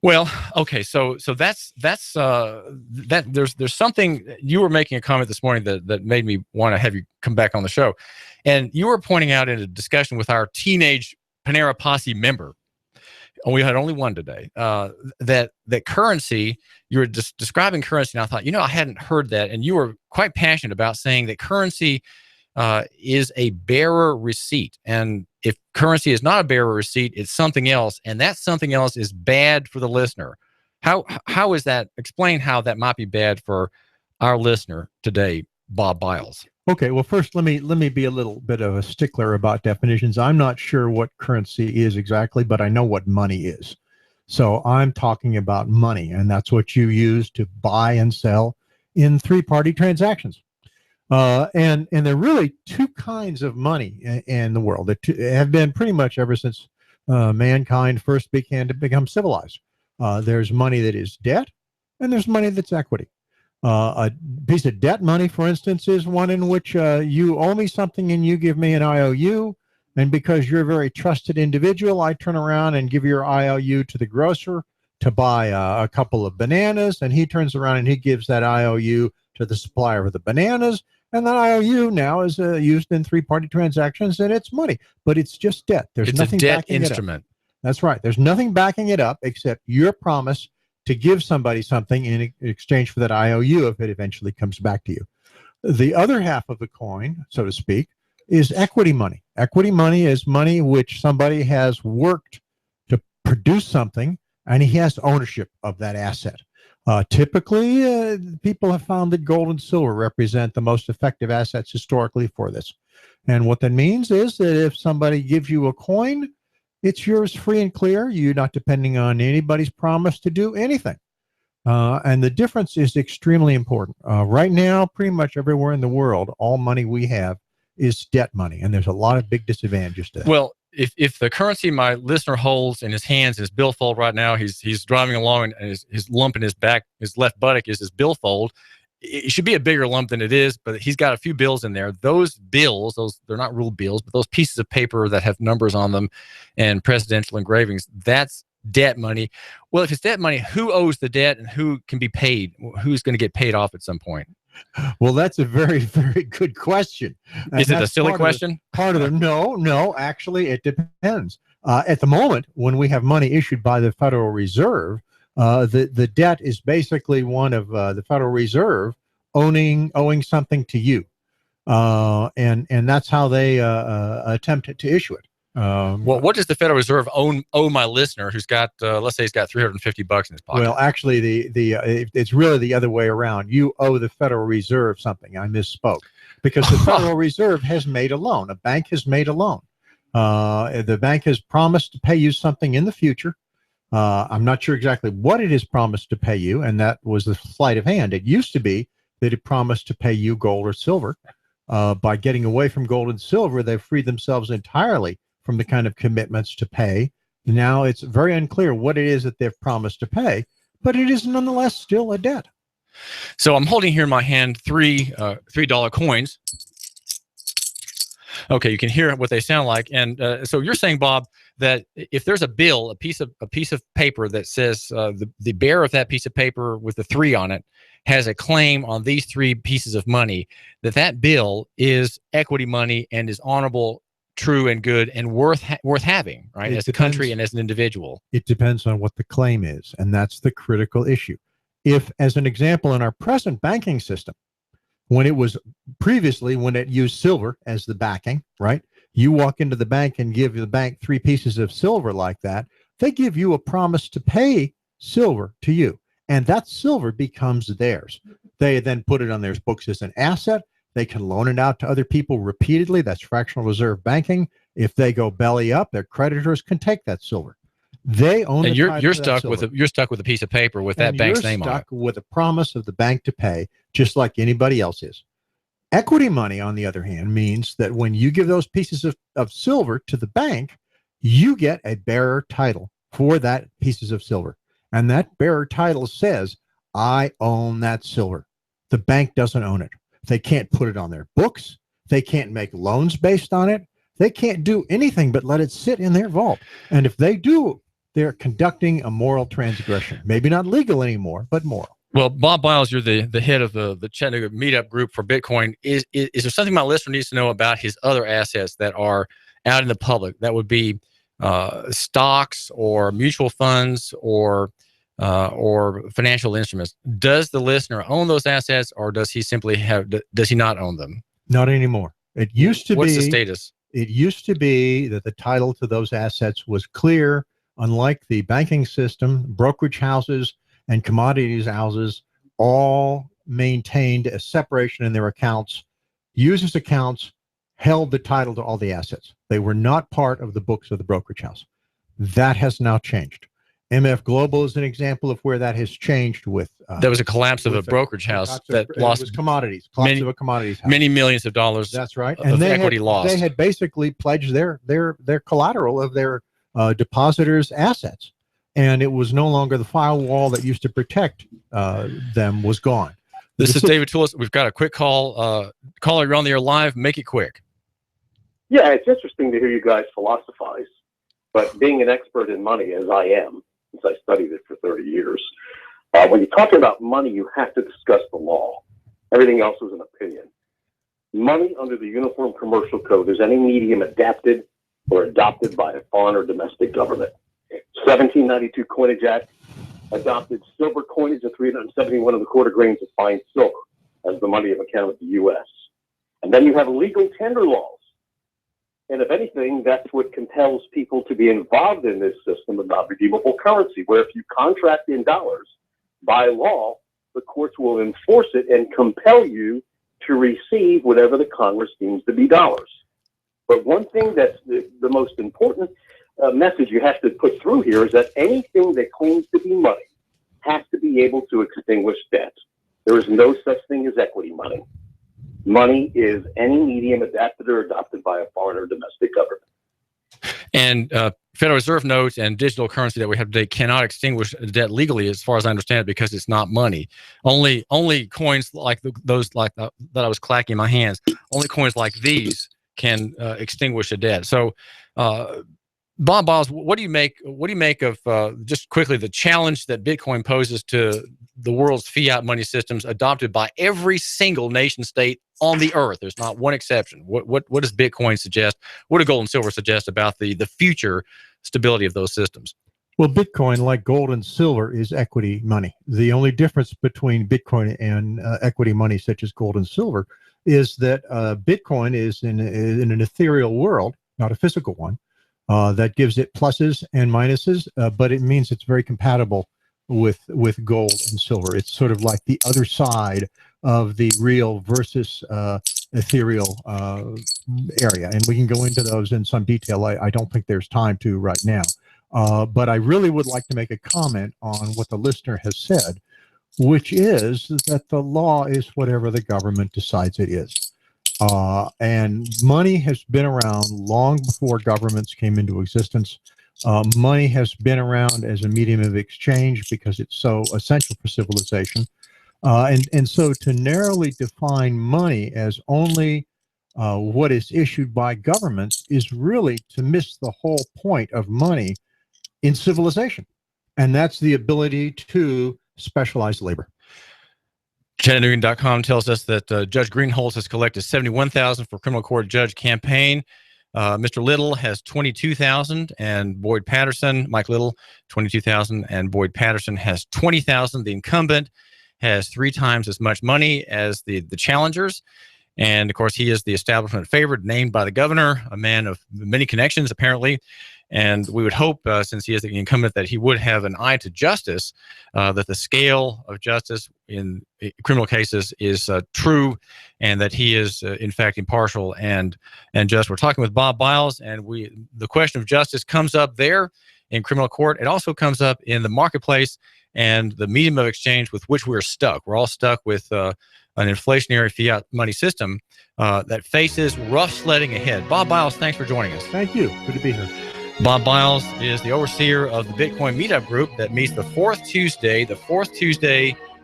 Well, okay, so that's that. There's something, you were making a comment this morning that made me want to have you come back on the show, and you were pointing out in a discussion with our teenage Panera Posse member, and we had only one today, that currency, you were describing currency, and I thought, I hadn't heard that, and you were quite passionate about saying that currency is a bearer receipt, and if currency is not a bearer receipt, it's something else, and that something else is bad for the listener. How is that? Explain how that might be bad for our listener today, Bob Biles. Okay, well, first, let me be a little bit of a stickler about definitions. I'm not sure what currency is exactly, but I know what money is. So I'm talking about money, and that's what you use to buy and sell in three-party transactions. And there are really two kinds of money in the world that have been pretty much ever since mankind first began to become civilized. There's money that is debt, and there's money that's equity. A piece of debt money, for instance, is one in which you owe me something and you give me an IOU. And because you're a very trusted individual, I turn around and give your IOU to the grocer to buy a couple of bananas. And he turns around and he gives that IOU to the supplier of the bananas. And that IOU now is used in three-party transactions, and it's money. But it's just debt. There's nothing backing it up. It's a debt instrument. That's right. There's nothing backing it up except your promise to give somebody something in exchange for that IOU if it eventually comes back to you. The other half of the coin, so to speak, is equity money. Equity money is money which somebody has worked to produce something, and he has ownership of that asset. Typically, people have found that gold and silver represent the most effective assets historically for this. And what that means is that if somebody gives you a coin, it's yours free and clear. You're not depending on anybody's promise to do anything. And the difference is extremely important. Right now, pretty much everywhere in the world, all money we have is debt money. And there's a lot of big disadvantages to that. Well, if the currency my listener holds in his hands is billfold right now, he's driving along and his lump in his back, his left buttock is his billfold. It should be a bigger lump than it is, but he's got a few bills in there. Those bills, they're not real bills, but those pieces of paper that have numbers on them and presidential engravings, that's debt money. Well, if it's debt money, who owes the debt and who can be paid? Who's going to get paid off at some point? Well, that's a very, very good question. Is it a silly question? No, actually, it depends. At the moment, when we have money issued by the Federal Reserve, the debt is basically one of the Federal Reserve owing something to you. And that's how they attempt to issue it. Well, what does the Federal Reserve owe my listener who's got, let's say he's got $350 in his pocket? Well, actually, it's really the other way around. You owe the Federal Reserve something. I misspoke. Because the Federal Reserve has made a loan. A bank has made a loan. The bank has promised to pay you something in the future. I'm not sure exactly what it has promised to pay you, and that was the sleight of hand. It used to be that it promised to pay you gold or silver. By getting away from gold and silver, they've freed themselves entirely from the kind of commitments to pay. Now it's very unclear what it is that they've promised to pay, but it is nonetheless still a debt. So I'm holding here in my hand three $3 coins. Okay, you can hear what they sound like. And so you're saying, Bob, that if there's a bill, a piece of paper that says the bearer of that piece of paper with the 3 on it has a claim on these 3 pieces of money, that bill is equity money and is honorable, true, and good, and worth having, right? As a country and as an individual. It depends on what the claim is, and that's the critical issue. If, as an example, in our present banking system, when it used silver as the backing, right? You walk into the bank and give the bank 3 pieces of silver like that, they give you a promise to pay silver to you, and that silver becomes theirs. They then put it on their books as an asset. They can loan it out to other people repeatedly. That's fractional reserve banking. If they go belly up, their creditors can take that silver. They own. And you're stuck with a piece of paper with that bank's name on it. You're stuck with a promise of the bank to pay, just like anybody else is. Equity money, on the other hand, means that when you give those pieces of silver to the bank, you get a bearer title for that pieces of silver, and that bearer title says, "I own that silver." The bank doesn't own it. They can't put it on their books. They can't make loans based on it. They can't do anything but let it sit in their vault. And if they do, they're conducting a moral transgression. Maybe not legal anymore, but moral. Well, Bob Biles, you're the head of the Chattanooga meetup group for Bitcoin. Is there something my listener needs to know about his other assets that are out in the public? That would be stocks or mutual funds or financial instruments. Does the listener own those assets, or does he not own them? Not anymore. It used to be. What's the status? It used to be that the title to those assets was clear. Unlike the banking system, brokerage houses and commodities houses all maintained a separation in their accounts. Users' accounts held the title to all the assets. They were not part of the books of the brokerage house. That has now changed. MF Global is an example of where that has changed with... there was a collapse of a brokerage house that lost commodities. Collapse of a commodities house. Many millions of dollars. That's right. And they equity lost. They had basically pledged their collateral of their depositors' assets. And it was no longer the firewall that used to protect them was gone. This is David Tulis. We've got a quick call. Caller, you're on the air live. Make it quick. Yeah, it's interesting to hear you guys philosophize. But being an expert in money, as I am, since I studied it for 30 years, when you're talking about money, you have to discuss the law. Everything else is an opinion. Money under the Uniform Commercial Code is any medium adapted or adopted by a foreign or domestic government. 1792 Coinage Act adopted silver coinage of 371 1/4 grains of fine silver as the money of account of the U.S. And then you have legal tender laws. And if anything, that's what compels people to be involved in this system of non-redeemable currency, where if you contract in dollars, by law, the courts will enforce it and compel you to receive whatever the Congress deems to be dollars. But one thing that's the most important message you have to put through here is that anything that claims to be money has to be able to extinguish debt. There is no such thing as equity money. Money is any medium adapted or adopted by a foreign or domestic government. And Federal Reserve notes and digital currency that we have today cannot extinguish debt legally, as far as I understand it, because it's not money. Only coins like those that I was clacking in my hands. Only coins like these can extinguish a debt. So, Bob Biles, what do you make of just quickly the challenge that Bitcoin poses to the world's fiat money systems adopted by every single nation state on the earth? There's not one exception. What does Bitcoin suggest? What do gold and silver suggest about the future stability of those systems? Well, Bitcoin, like gold and silver, is equity money. The only difference between Bitcoin and equity money, such as gold and silver, is that Bitcoin is in an ethereal world, not a physical one. That gives it pluses and minuses, but it means it's very compatible with gold and silver. It's sort of like the other side of the real versus ethereal area, and we can go into those in some detail. I don't think there's time to right now, but I really would like to make a comment on what the listener has said, which is that the law is whatever the government decides it is. And money has been around long before governments came into existence. Money has been around as a medium of exchange because it's so essential for civilization. And so to narrowly define money as only what is issued by governments is really to miss the whole point of money in civilization. And that's the ability to specialize labor. Chattanooga.com tells us that Judge Greenholz has collected $71,000 for criminal court judge campaign. Mr. Little has $22,000, and Boyd Patterson, Mike Little, $22,000, and Boyd Patterson has $20,000. The incumbent has 3 times as much money as the challengers. And of course, he is the establishment favorite named by the governor, a man of many connections, apparently. And we would hope, since he is the incumbent, that he would have an eye to justice, that the scale of justice in criminal cases is true, and that he is, in fact, impartial and just. We're talking with Bob Biles, and the question of justice comes up there in criminal court. It also comes up in the marketplace and the medium of exchange with which we're stuck. We're all stuck with an inflationary fiat money system that faces rough sledding ahead. Bob Biles, thanks for joining us. Thank you. Good to be here. Bob Biles is the overseer of the Bitcoin Meetup Group that meets the fourth Tuesday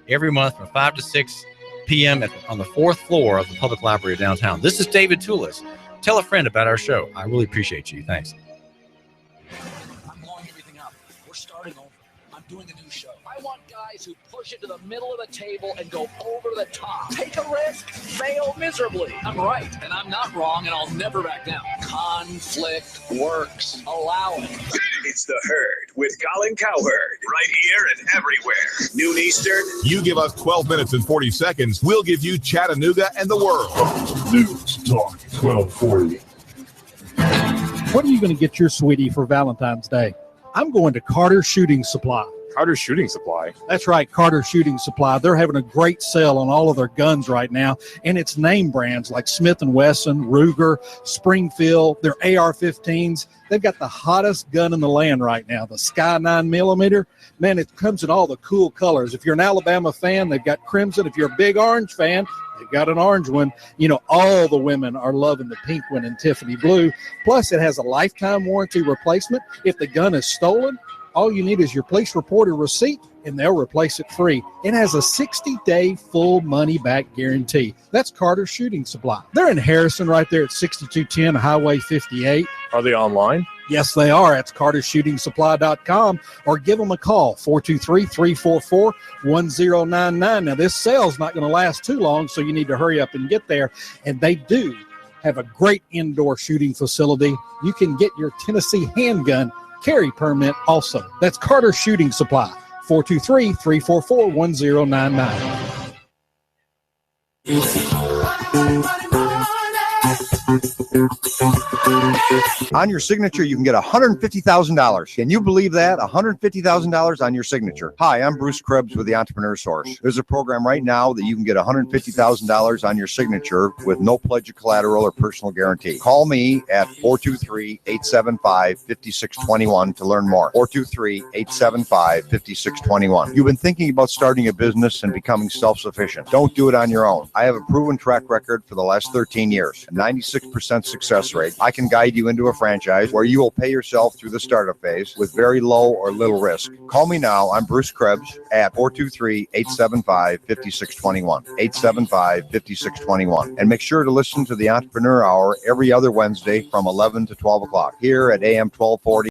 every month from 5 to 6 p.m. on the 4th floor of the public library of downtown. This is David Tulis. Tell a friend about our show. I really appreciate you. Thanks. I'm blowing everything up. We're starting over. I'm doing a new show. I want guys who push it to the middle of the table and go over the top. Take a risk, fail miserably. I'm right, and I'm not wrong, and I'll never back down. Conflict works. Allow it. It's The Herd with Colin Cowherd, right here and everywhere. Noon Eastern. You give us 12 minutes and 40 seconds, we'll give you Chattanooga and the world. News Talk 1240. What are you going to get your sweetie for Valentine's Day? I'm going to Carter Shooting Supply. Carter Shooting Supply? That's right, Carter Shooting Supply. They're having a great sale on all of their guns right now, and it's name brands like Smith & Wesson, Ruger, Springfield, their AR-15s. They've got the hottest gun in the land right now, the Sky 9mm. Man, it comes in all the cool colors. If you're an Alabama fan, they've got crimson. If you're a big orange fan, they've got an orange one. You know, all the women are loving the pink one and Tiffany blue. Plus, it has a lifetime warranty replacement. If the gun is stolen, all you need is your police report or receipt, and they'll replace it free. It has a 60-day full money-back guarantee. That's Carter Shooting Supply. They're in Harrison right there at 6210 Highway 58. Are they online? Yes, they are. That's cartershootingsupply.com, or give them a call, 423-344-1099. Now, this sale's not going to last too long, so you need to hurry up and get there. And they do have a great indoor shooting facility. You can get your Tennessee handgun carry permit also. That's Carter Shooting Supply, 423-344-1099. On your signature, you can get $150,000. Can you believe that? $150,000 on your signature. Hi, I'm Bruce Krebs with the Entrepreneur Source. There's a program right now that you can get $150,000 on your signature with no pledge of collateral or personal guarantee. Call me at 423-875-5621 to learn more. 423-875-5621. You've been thinking about starting a business and becoming self-sufficient. Don't do it on your own. I have a proven track record for the last 13 years, a 96% success rate. I can guide you into a franchise where you will pay yourself through the startup phase with very low or little risk. Call me now. I'm Bruce Krebs at 423-875-5621. 875-5621. And make sure to listen to the Entrepreneur Hour every other Wednesday from 11 to 12 o'clock here at AM 1240.